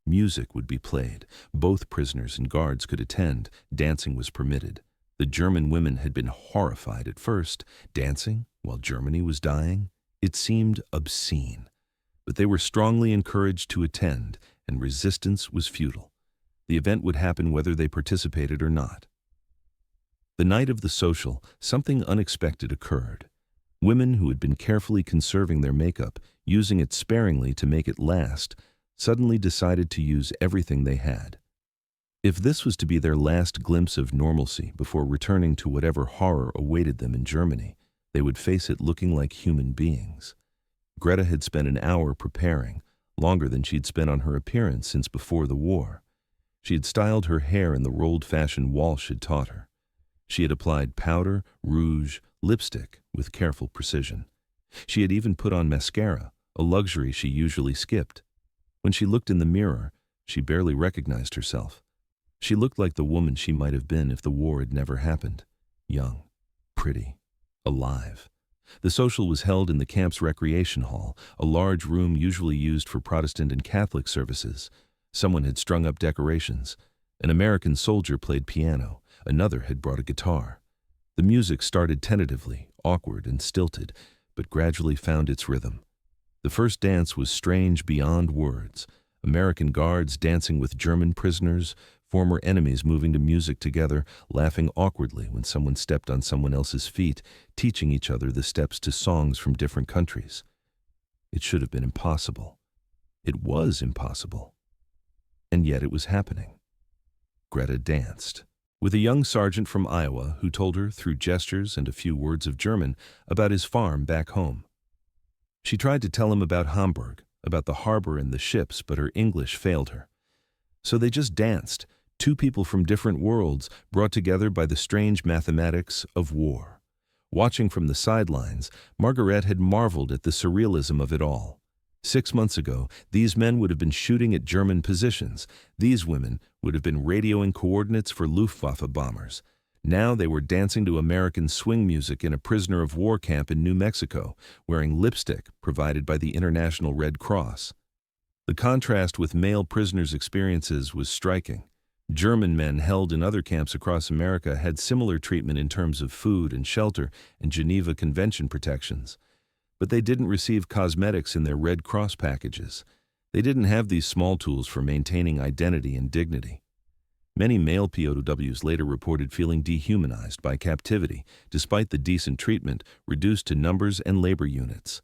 Music would be played. Both prisoners and guards could attend. Dancing was permitted. The German women had been horrified at first. Dancing while Germany was dying? It seemed obscene. But they were strongly encouraged to attend, and resistance was futile. The event would happen whether they participated or not. The night of the social, something unexpected occurred. Women who had been carefully conserving their makeup, using it sparingly to make it last, suddenly decided to use everything they had. If this was to be their last glimpse of normalcy before returning to whatever horror awaited them in Germany, they would face it looking like human beings. Greta had spent an hour preparing, longer than she'd spent on her appearance since before the war. She had styled her hair in the rolled fashion Walsh had taught her. She had applied powder, rouge, lipstick with careful precision. She had even put on mascara, a luxury she usually skipped. When she looked in the mirror, she barely recognized herself. She looked like the woman she might have been if the war had never happened. Young, pretty, alive. The social was held in the camp's recreation hall, a large room usually used for Protestant and Catholic services. Someone had strung up decorations. An American soldier played piano. Another had brought a guitar. The music started tentatively, awkward and stilted, but gradually found its rhythm. The first dance was strange beyond words. American guards dancing with German prisoners, former enemies moving to music together, laughing awkwardly when someone stepped on someone else's feet, teaching each other the steps to songs from different countries. It should have been impossible. It was impossible. And yet it was happening. Greta danced with a young sergeant from Iowa who told her, through gestures and a few words of German, about his farm back home. She tried to tell him about Hamburg, about the harbor and the ships, but her English failed her. So they just danced, two people from different worlds brought together by the strange mathematics of war. Watching from the sidelines, Margaret had marveled at the surrealism of it all. 6 months ago, these men would have been shooting at German positions. These women would have been radioing coordinates for Luftwaffe bombers. Now they were dancing to American swing music in a prisoner of war camp in New Mexico, wearing lipstick provided by the International Red Cross. The contrast with male prisoners' experiences was striking. German men held in other camps across America had similar treatment in terms of food and shelter and Geneva Convention protections. But they didn't receive cosmetics in their Red Cross packages. They didn't have these small tools for maintaining identity and dignity. Many male POWs later reported feeling dehumanized by captivity, despite the decent treatment, reduced to numbers and labor units.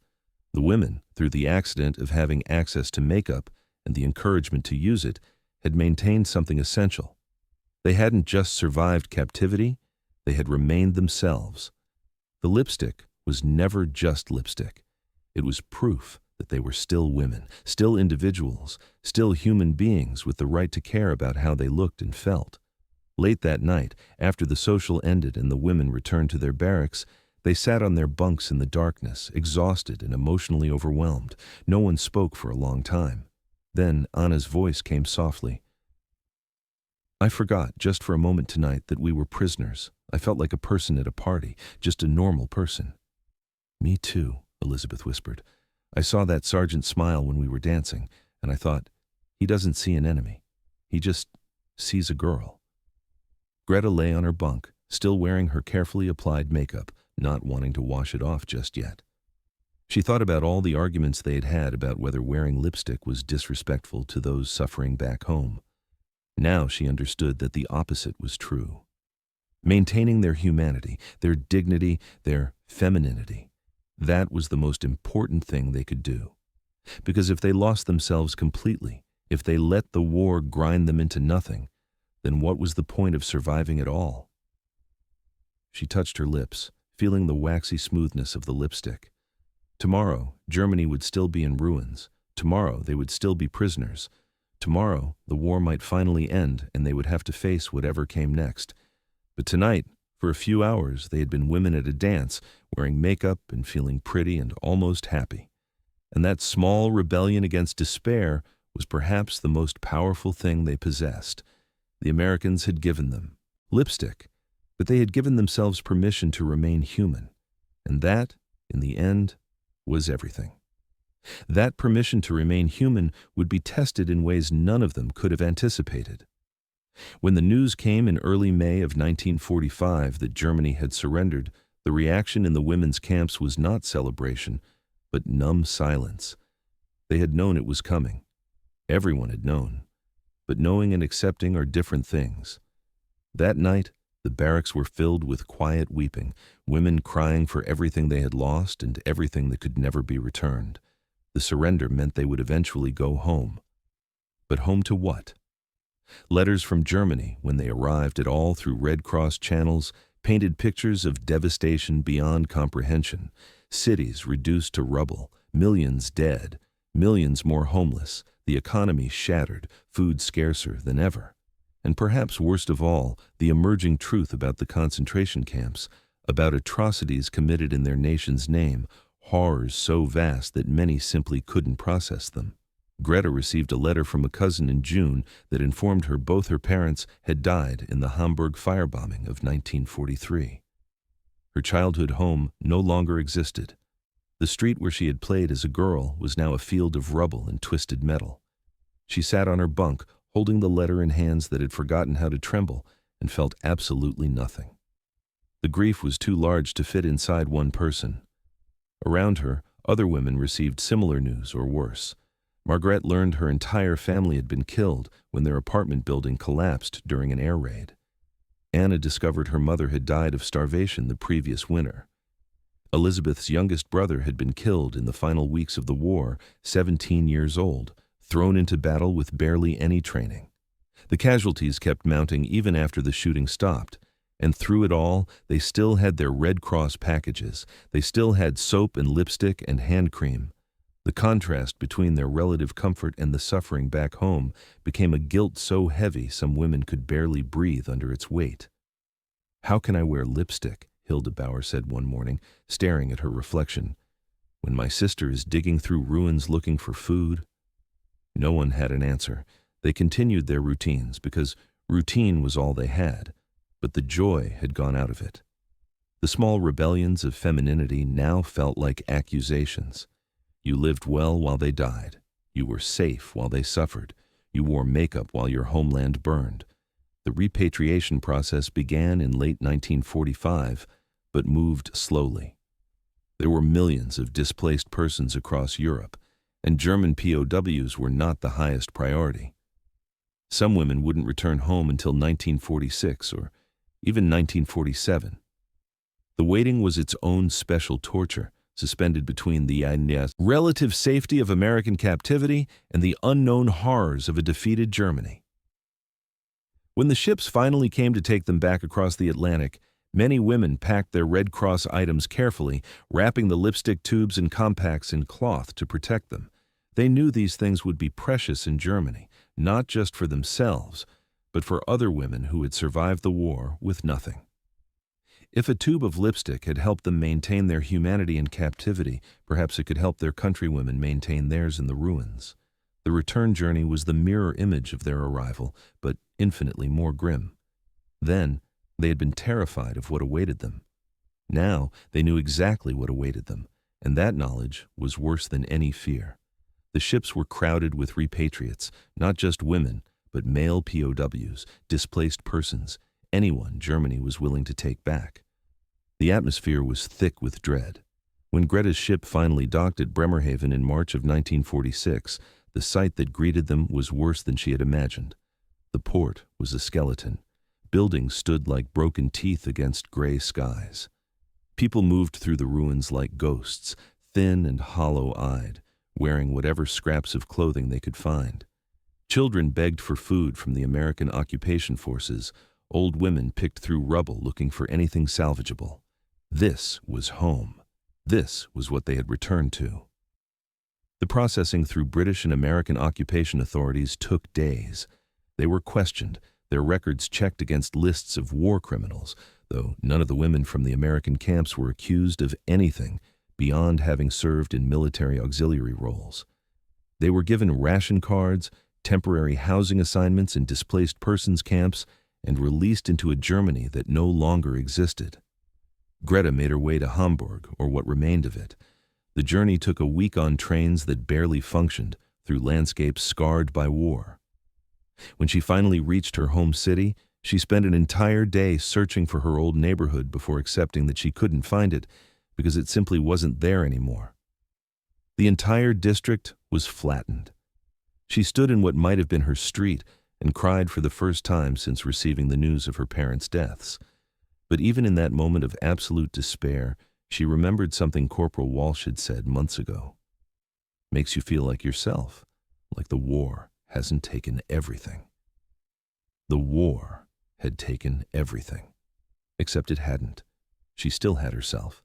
The women, through the accident of having access to makeup and the encouragement to use it, had maintained something essential. They hadn't just survived captivity, they had remained themselves. The lipstick was never just lipstick. It was proof that they were still women, still individuals, still human beings with the right to care about how they looked and felt. Late that night, after the social ended and the women returned to their barracks, they sat on their bunks in the darkness, exhausted and emotionally overwhelmed. No one spoke for a long time. Then Anna's voice came softly. "I forgot, just for a moment tonight, that we were prisoners. I felt like a person at a party, just a normal person." "Me too," Elizabeth whispered. "I saw that sergeant smile when we were dancing, and I thought, he doesn't see an enemy. He just sees a girl." Greta lay on her bunk, still wearing her carefully applied makeup, not wanting to wash it off just yet. She thought about all the arguments they had had about whether wearing lipstick was disrespectful to those suffering back home. Now she understood that the opposite was true. Maintaining their humanity, their dignity, their femininity, that was the most important thing they could do. Because if they lost themselves completely, if they let the war grind them into nothing, then what was the point of surviving at all? She touched her lips, feeling the waxy smoothness of the lipstick. Tomorrow, Germany would still be in ruins. Tomorrow, they would still be prisoners. Tomorrow, the war might finally end and they would have to face whatever came next. But tonight, for a few hours, they had been women at a dance, wearing makeup and feeling pretty and almost happy. And that small rebellion against despair was perhaps the most powerful thing they possessed. The Americans had given them lipstick, but they had given themselves permission to remain human. And that, in the end, was everything. That permission to remain human would be tested in ways none of them could have anticipated. When the news came in early May of 1945 that Germany had surrendered, the reaction in the women's camps was not celebration, but numb silence. They had known it was coming. Everyone had known. But knowing and accepting are different things. That night, the barracks were filled with quiet weeping, women crying for everything they had lost and everything that could never be returned. The surrender meant they would eventually go home. But home to what? Letters from Germany, when they arrived at all through Red Cross channels, painted pictures of devastation beyond comprehension. Cities reduced to rubble, millions dead, millions more homeless, the economy shattered, food scarcer than ever. And perhaps worst of all, the emerging truth about the concentration camps, about atrocities committed in their nation's name, horrors so vast that many simply couldn't process them. Greta received a letter from a cousin in June that informed her both her parents had died in the Hamburg firebombing of 1943. Her childhood home no longer existed. The street where she had played as a girl was now a field of rubble and twisted metal. She sat on her bunk, holding the letter in hands that had forgotten how to tremble, and felt absolutely nothing. The grief was too large to fit inside one person. Around her, other women received similar news or worse. Margrethe learned her entire family had been killed when their apartment building collapsed during an air raid. Anna discovered her mother had died of starvation the previous winter. Elizabeth's youngest brother had been killed in the final weeks of the war, 17 years old, thrown into battle with barely any training. The casualties kept mounting even after the shooting stopped, and through it all, they still had their Red Cross packages. They still had soap and lipstick and hand cream. The contrast between their relative comfort and the suffering back home became a guilt so heavy some women could barely breathe under its weight. "How can I wear lipstick?" Hilda Bauer said one morning, staring at her reflection, "when my sister is digging through ruins looking for food?" No one had an answer. They continued their routines because routine was all they had, but the joy had gone out of it. The small rebellions of femininity now felt like accusations. You lived well while they died. You were safe while they suffered. You wore makeup while your homeland burned. The repatriation process began in late 1945, but moved slowly. There were millions of displaced persons across Europe, and German POWs were not the highest priority. Some women wouldn't return home until 1946 or even 1947. The waiting was its own special torture, suspended between the relative safety of American captivity and the unknown horrors of a defeated Germany. When the ships finally came to take them back across the Atlantic, many women packed their Red Cross items carefully, wrapping the lipstick tubes and compacts in cloth to protect them. They knew these things would be precious in Germany, not just for themselves, but for other women who had survived the war with nothing. If a tube of lipstick had helped them maintain their humanity in captivity, perhaps it could help their countrywomen maintain theirs in the ruins. The return journey was the mirror image of their arrival, but infinitely more grim. Then, they had been terrified of what awaited them. Now, they knew exactly what awaited them, and that knowledge was worse than any fear. The ships were crowded with repatriates, not just women, but male POWs, displaced persons, anyone Germany was willing to take back. The atmosphere was thick with dread. When Greta's ship finally docked at Bremerhaven in March of 1946, the sight that greeted them was worse than she had imagined. The port was a skeleton. Buildings stood like broken teeth against gray skies. People moved through the ruins like ghosts, thin and hollow-eyed, wearing whatever scraps of clothing they could find. Children begged for food from the American occupation forces. Old women picked through rubble looking for anything salvageable. This was home. This was what they had returned to. The processing through British and American occupation authorities took days. They were questioned, their records checked against lists of war criminals, though none of the women from the American camps were accused of anything beyond having served in military auxiliary roles. They were given ration cards, temporary housing assignments in displaced persons camps, and released into a Germany that no longer existed. Greta made her way to Hamburg, or what remained of it. The journey took a week on trains that barely functioned, through landscapes scarred by war. When she finally reached her home city, she spent an entire day searching for her old neighborhood before accepting that she couldn't find it because it simply wasn't there anymore. The entire district was flattened. She stood in what might have been her street and cried for the first time since receiving the news of her parents' deaths. But even in that moment of absolute despair, she remembered something Corporal Walsh had said months ago. Makes you feel like yourself, like the war hasn't taken everything. The war had taken everything. Except it hadn't. She still had herself.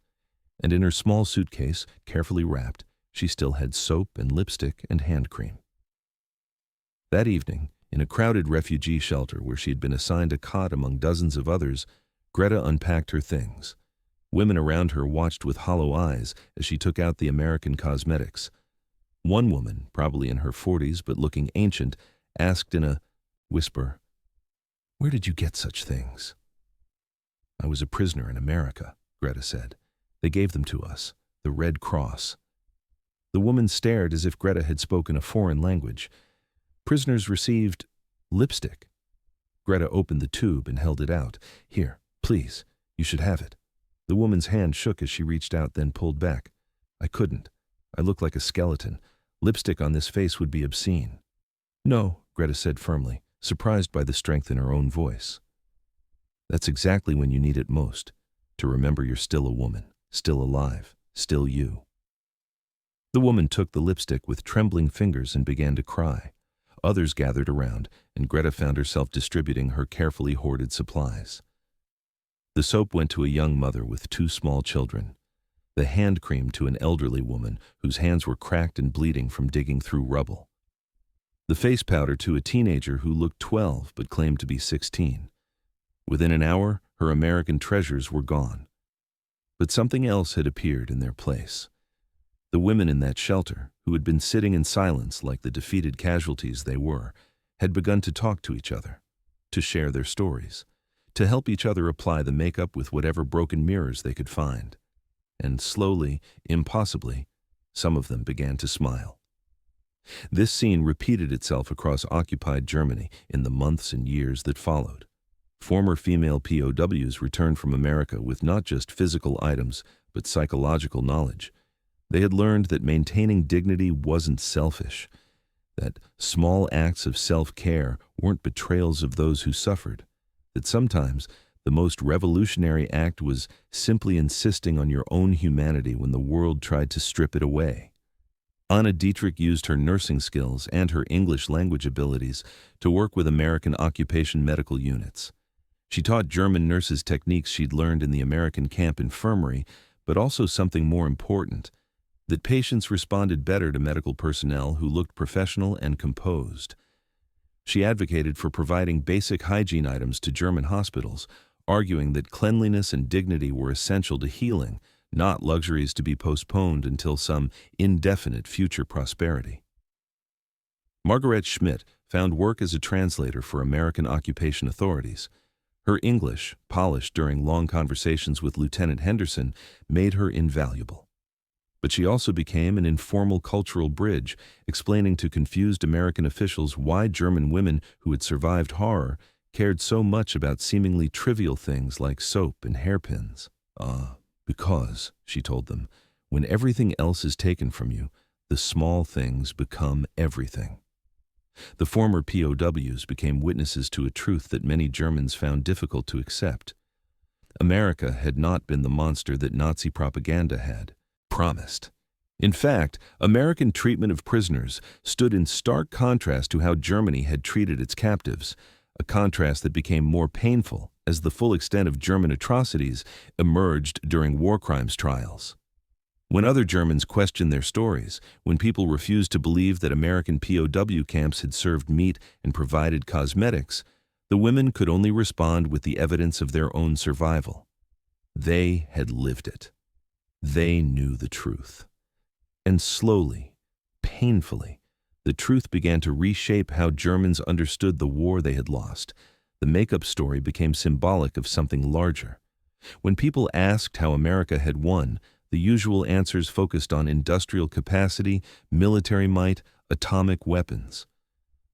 And in her small suitcase, carefully wrapped, she still had soap and lipstick and hand cream. That evening, in a crowded refugee shelter where she had been assigned a cot among dozens of others, Greta unpacked her things. Women around her watched with hollow eyes as she took out the American cosmetics. One woman, probably in her 40s but looking ancient, asked in a whisper, "Where did you get such things?" "I was a prisoner in America," Greta said. "They gave them to us, the Red Cross." The woman stared as if Greta had spoken a foreign language. "Prisoners received lipstick." Greta opened the tube and held it out. "Here, please, you should have it." The woman's hand shook as she reached out, then pulled back. "I couldn't. I look like a skeleton. Lipstick on this face would be obscene." "No," Greta said firmly, surprised by the strength in her own voice. "That's exactly when you need it most, to remember you're still a woman, still alive, still you." The woman took the lipstick with trembling fingers and began to cry. Others gathered around, and Greta found herself distributing her carefully hoarded supplies. The soap went to a young mother with 2 small children. The hand cream to an elderly woman whose hands were cracked and bleeding from digging through rubble. The face powder to a teenager who looked 12 but claimed to be 16. Within an hour, her American treasures were gone. But something else had appeared in their place. The women in that shelter, who had been sitting in silence like the defeated casualties they were, had begun to talk to each other, to share their stories, to help each other apply the makeup with whatever broken mirrors they could find. And slowly, impossibly, some of them began to smile. This scene repeated itself across occupied Germany in the months and years that followed. Former female POWs returned from America with not just physical items, but psychological knowledge. They had learned that maintaining dignity wasn't selfish, that small acts of self-care weren't betrayals of those who suffered, that sometimes the most revolutionary act was simply insisting on your own humanity when the world tried to strip it away. Anna Dietrich used her nursing skills and her English language abilities to work with American occupation medical units. She taught German nurses techniques she'd learned in the American camp infirmary, but also something more important, that patients responded better to medical personnel who looked professional and composed. She advocated for providing basic hygiene items to German hospitals, arguing that cleanliness and dignity were essential to healing, not luxuries to be postponed until some indefinite future prosperity. Margaret Schmidt found work as a translator for American occupation authorities. Her English, polished during long conversations with Lieutenant Henderson, made her invaluable. But she also became an informal cultural bridge, explaining to confused American officials why German women who had survived horror cared so much about seemingly trivial things like soap and hairpins. Because, she told them, when everything else is taken from you, the small things become everything. The former POWs became witnesses to a truth that many Germans found difficult to accept. America had not been the monster that Nazi propaganda had promised. In fact, American treatment of prisoners stood in stark contrast to how Germany had treated its captives, a contrast that became more painful as the full extent of German atrocities emerged during war crimes trials. When other Germans questioned their stories, when people refused to believe that American POW camps had served meat and provided cosmetics, the women could only respond with the evidence of their own survival. They had lived it. They knew the truth. And slowly, painfully, the truth began to reshape how Germans understood the war they had lost. The make-up story became symbolic of something larger. When people asked how America had won, the usual answers focused on industrial capacity, military might, atomic weapons.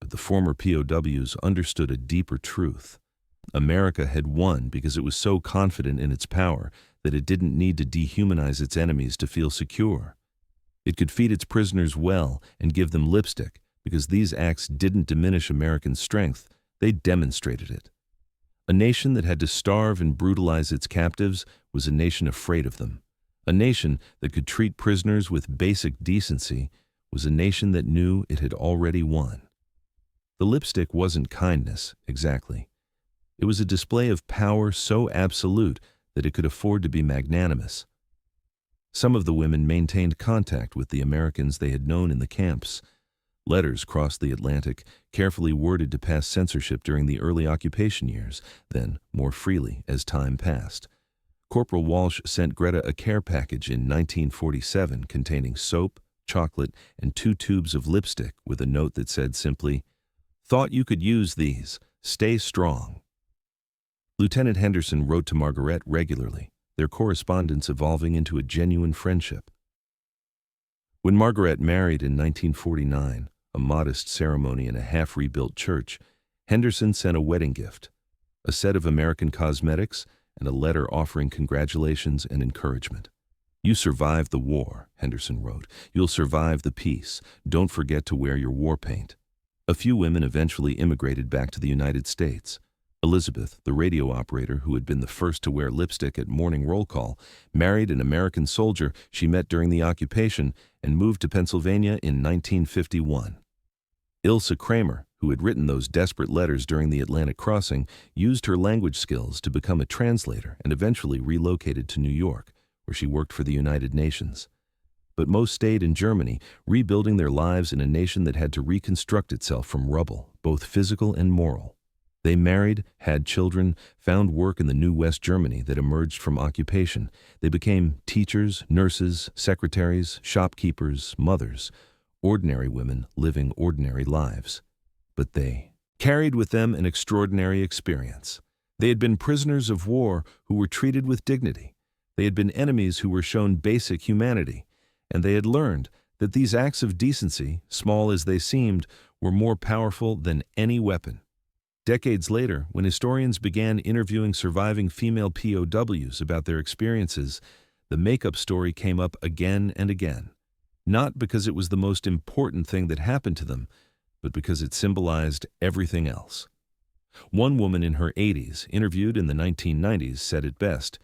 But the former POWs understood a deeper truth. America had won because it was so confident in its power that it didn't need to dehumanize its enemies to feel secure. It could feed its prisoners well and give them lipstick because these acts didn't diminish American strength, they demonstrated it. A nation that had to starve and brutalize its captives was a nation afraid of them. A nation that could treat prisoners with basic decency was a nation that knew it had already won. The lipstick wasn't kindness, exactly. It was a display of power so absolute that it could afford to be magnanimous. Some of the women maintained contact with the Americans they had known in the camps. Letters crossed the Atlantic, carefully worded to pass censorship during the early occupation years, then more freely as time passed. Corporal Walsh sent Greta a care package in 1947 containing soap, chocolate, and 2 tubes of lipstick with a note that said simply, "Thought you could use these. Stay strong." Lieutenant Henderson wrote to Margaret regularly, their correspondence evolving into a genuine friendship. When Margaret married in 1949, a modest ceremony in a half-rebuilt church, Henderson sent a wedding gift, a set of American cosmetics, and a letter offering congratulations and encouragement. "You survived the war," Henderson wrote. "You'll survive the peace. Don't forget to wear your war paint." A few women eventually immigrated back to the United States. Elizabeth, the radio operator who had been the first to wear lipstick at morning roll call, married an American soldier she met during the occupation and moved to Pennsylvania in 1951. Ilse Kramer, who had written those desperate letters during the Atlantic crossing, used her language skills to become a translator and eventually relocated to New York, where she worked for the United Nations. But most stayed in Germany, rebuilding their lives in a nation that had to reconstruct itself from rubble, both physical and moral. They married, had children, found work in the new West Germany that emerged from occupation. They became teachers, nurses, secretaries, shopkeepers, mothers, ordinary women living ordinary lives. But they carried with them an extraordinary experience. They had been prisoners of war who were treated with dignity. They had been enemies who were shown basic humanity. And they had learned that these acts of decency, small as they seemed, were more powerful than any weapon. Decades later, when historians began interviewing surviving female POWs about their experiences, the make-up story came up again and again. Not because it was the most important thing that happened to them, but because it symbolized everything else. One woman in her 80s, interviewed in the 1990s, said it best,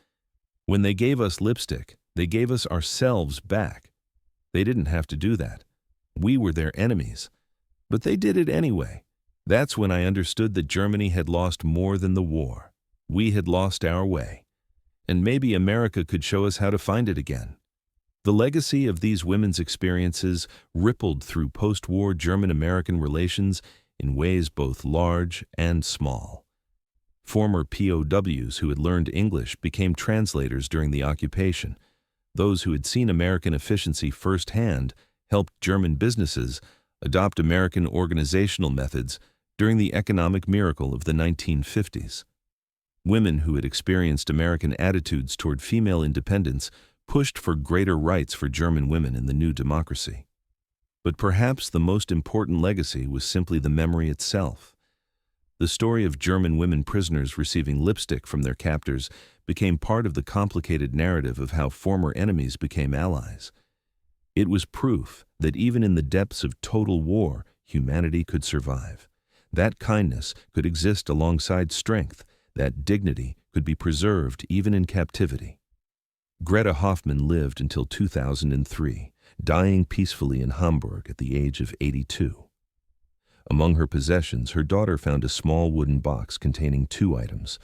"When they gave us lipstick, they gave us ourselves back. They didn't have to do that. We were their enemies. But they did it anyway. That's when I understood that Germany had lost more than the war. We had lost our way. And maybe America could show us how to find it again." The legacy of these women's experiences rippled through post-war German-American relations in ways both large and small. Former POWs who had learned English became translators during the occupation. Those who had seen American efficiency firsthand helped German businesses adopt American organizational methods during the economic miracle of the 1950s. Women who had experienced American attitudes toward female independence pushed for greater rights for German women in the new democracy. But perhaps the most important legacy was simply the memory itself. The The story of German women prisoners receiving lipstick from their captors became part of the complicated narrative of how former enemies became allies. It was proof that even in the depths of total war, humanity could survive. That kindness could exist alongside strength, that dignity could be preserved even in captivity. Greta Hoffmann lived until 2003, dying peacefully in Hamburg at the age of 82. Among her possessions, her daughter found a small wooden box containing two items: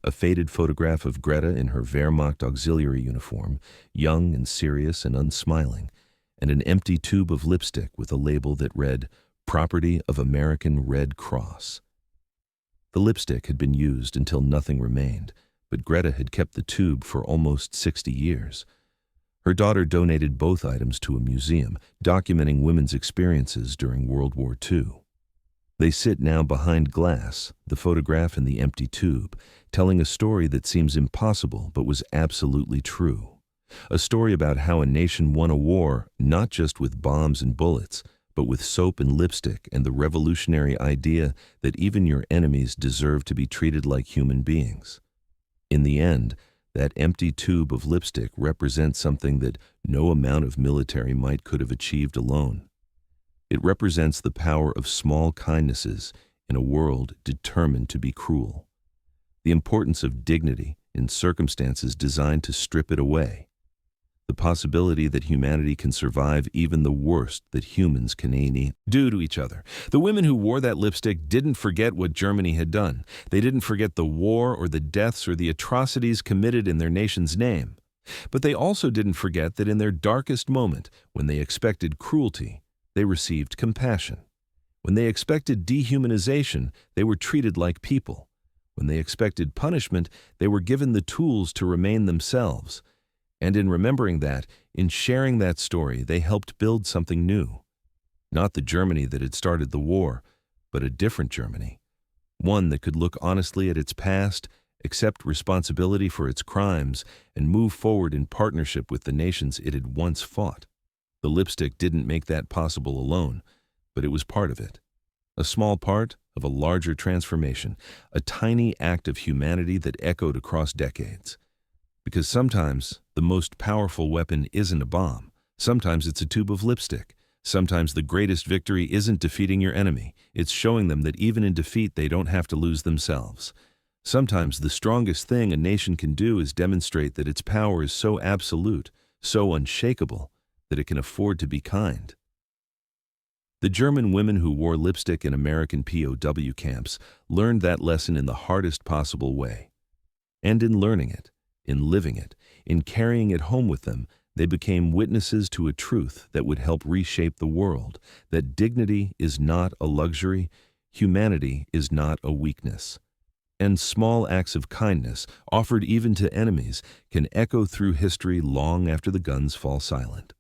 a faded photograph of Greta in her Wehrmacht auxiliary uniform, young and serious and unsmiling, and an empty tube of lipstick with a label that read, "Property of American Red Cross." The lipstick had been used until nothing remained, but Greta had kept the tube for almost 60 years. Her daughter donated both items to a museum, documenting women's experiences during World War II. They sit now behind glass, the photograph and the empty tube, telling a story that seems impossible but was absolutely true. A story about how a nation won a war not just with bombs and bullets, but with soap and lipstick and the revolutionary idea that even your enemies deserve to be treated like human beings. In the end, that empty tube of lipstick represents something that no amount of military might could have achieved alone. It represents the power of small kindnesses in a world determined to be cruel. The importance of dignity in circumstances designed to strip it away. The possibility that humanity can survive even the worst that humans can do to each other. The women who wore that lipstick didn't forget what Germany had done. They didn't forget the war or the deaths or the atrocities committed in their nation's name. But they also didn't forget that in their darkest moment, when they expected cruelty, they received compassion. When they expected dehumanization, they were treated like people. When they expected punishment, they were given the tools to remain themselves. And in remembering that, in sharing that story, they helped build something new. Not the Germany that had started the war, but a different Germany. One that could look honestly at its past, accept responsibility for its crimes, and move forward in partnership with the nations it had once fought. The lipstick didn't make that possible alone, but it was part of it. A small part of a larger transformation, a tiny act of humanity that echoed across decades. Because sometimes the most powerful weapon isn't a bomb. Sometimes it's a tube of lipstick. Sometimes the greatest victory isn't defeating your enemy. It's showing them that even in defeat they don't have to lose themselves. Sometimes the strongest thing a nation can do is demonstrate that its power is so absolute, so unshakable, that it can afford to be kind. The German women who wore lipstick in American POW camps learned that lesson in the hardest possible way. And in learning it, in living it, in carrying it home with them, they became witnesses to a truth that would help reshape the world, that dignity is not a luxury, humanity is not a weakness. And small acts of kindness, offered even to enemies, can echo through history long after the guns fall silent.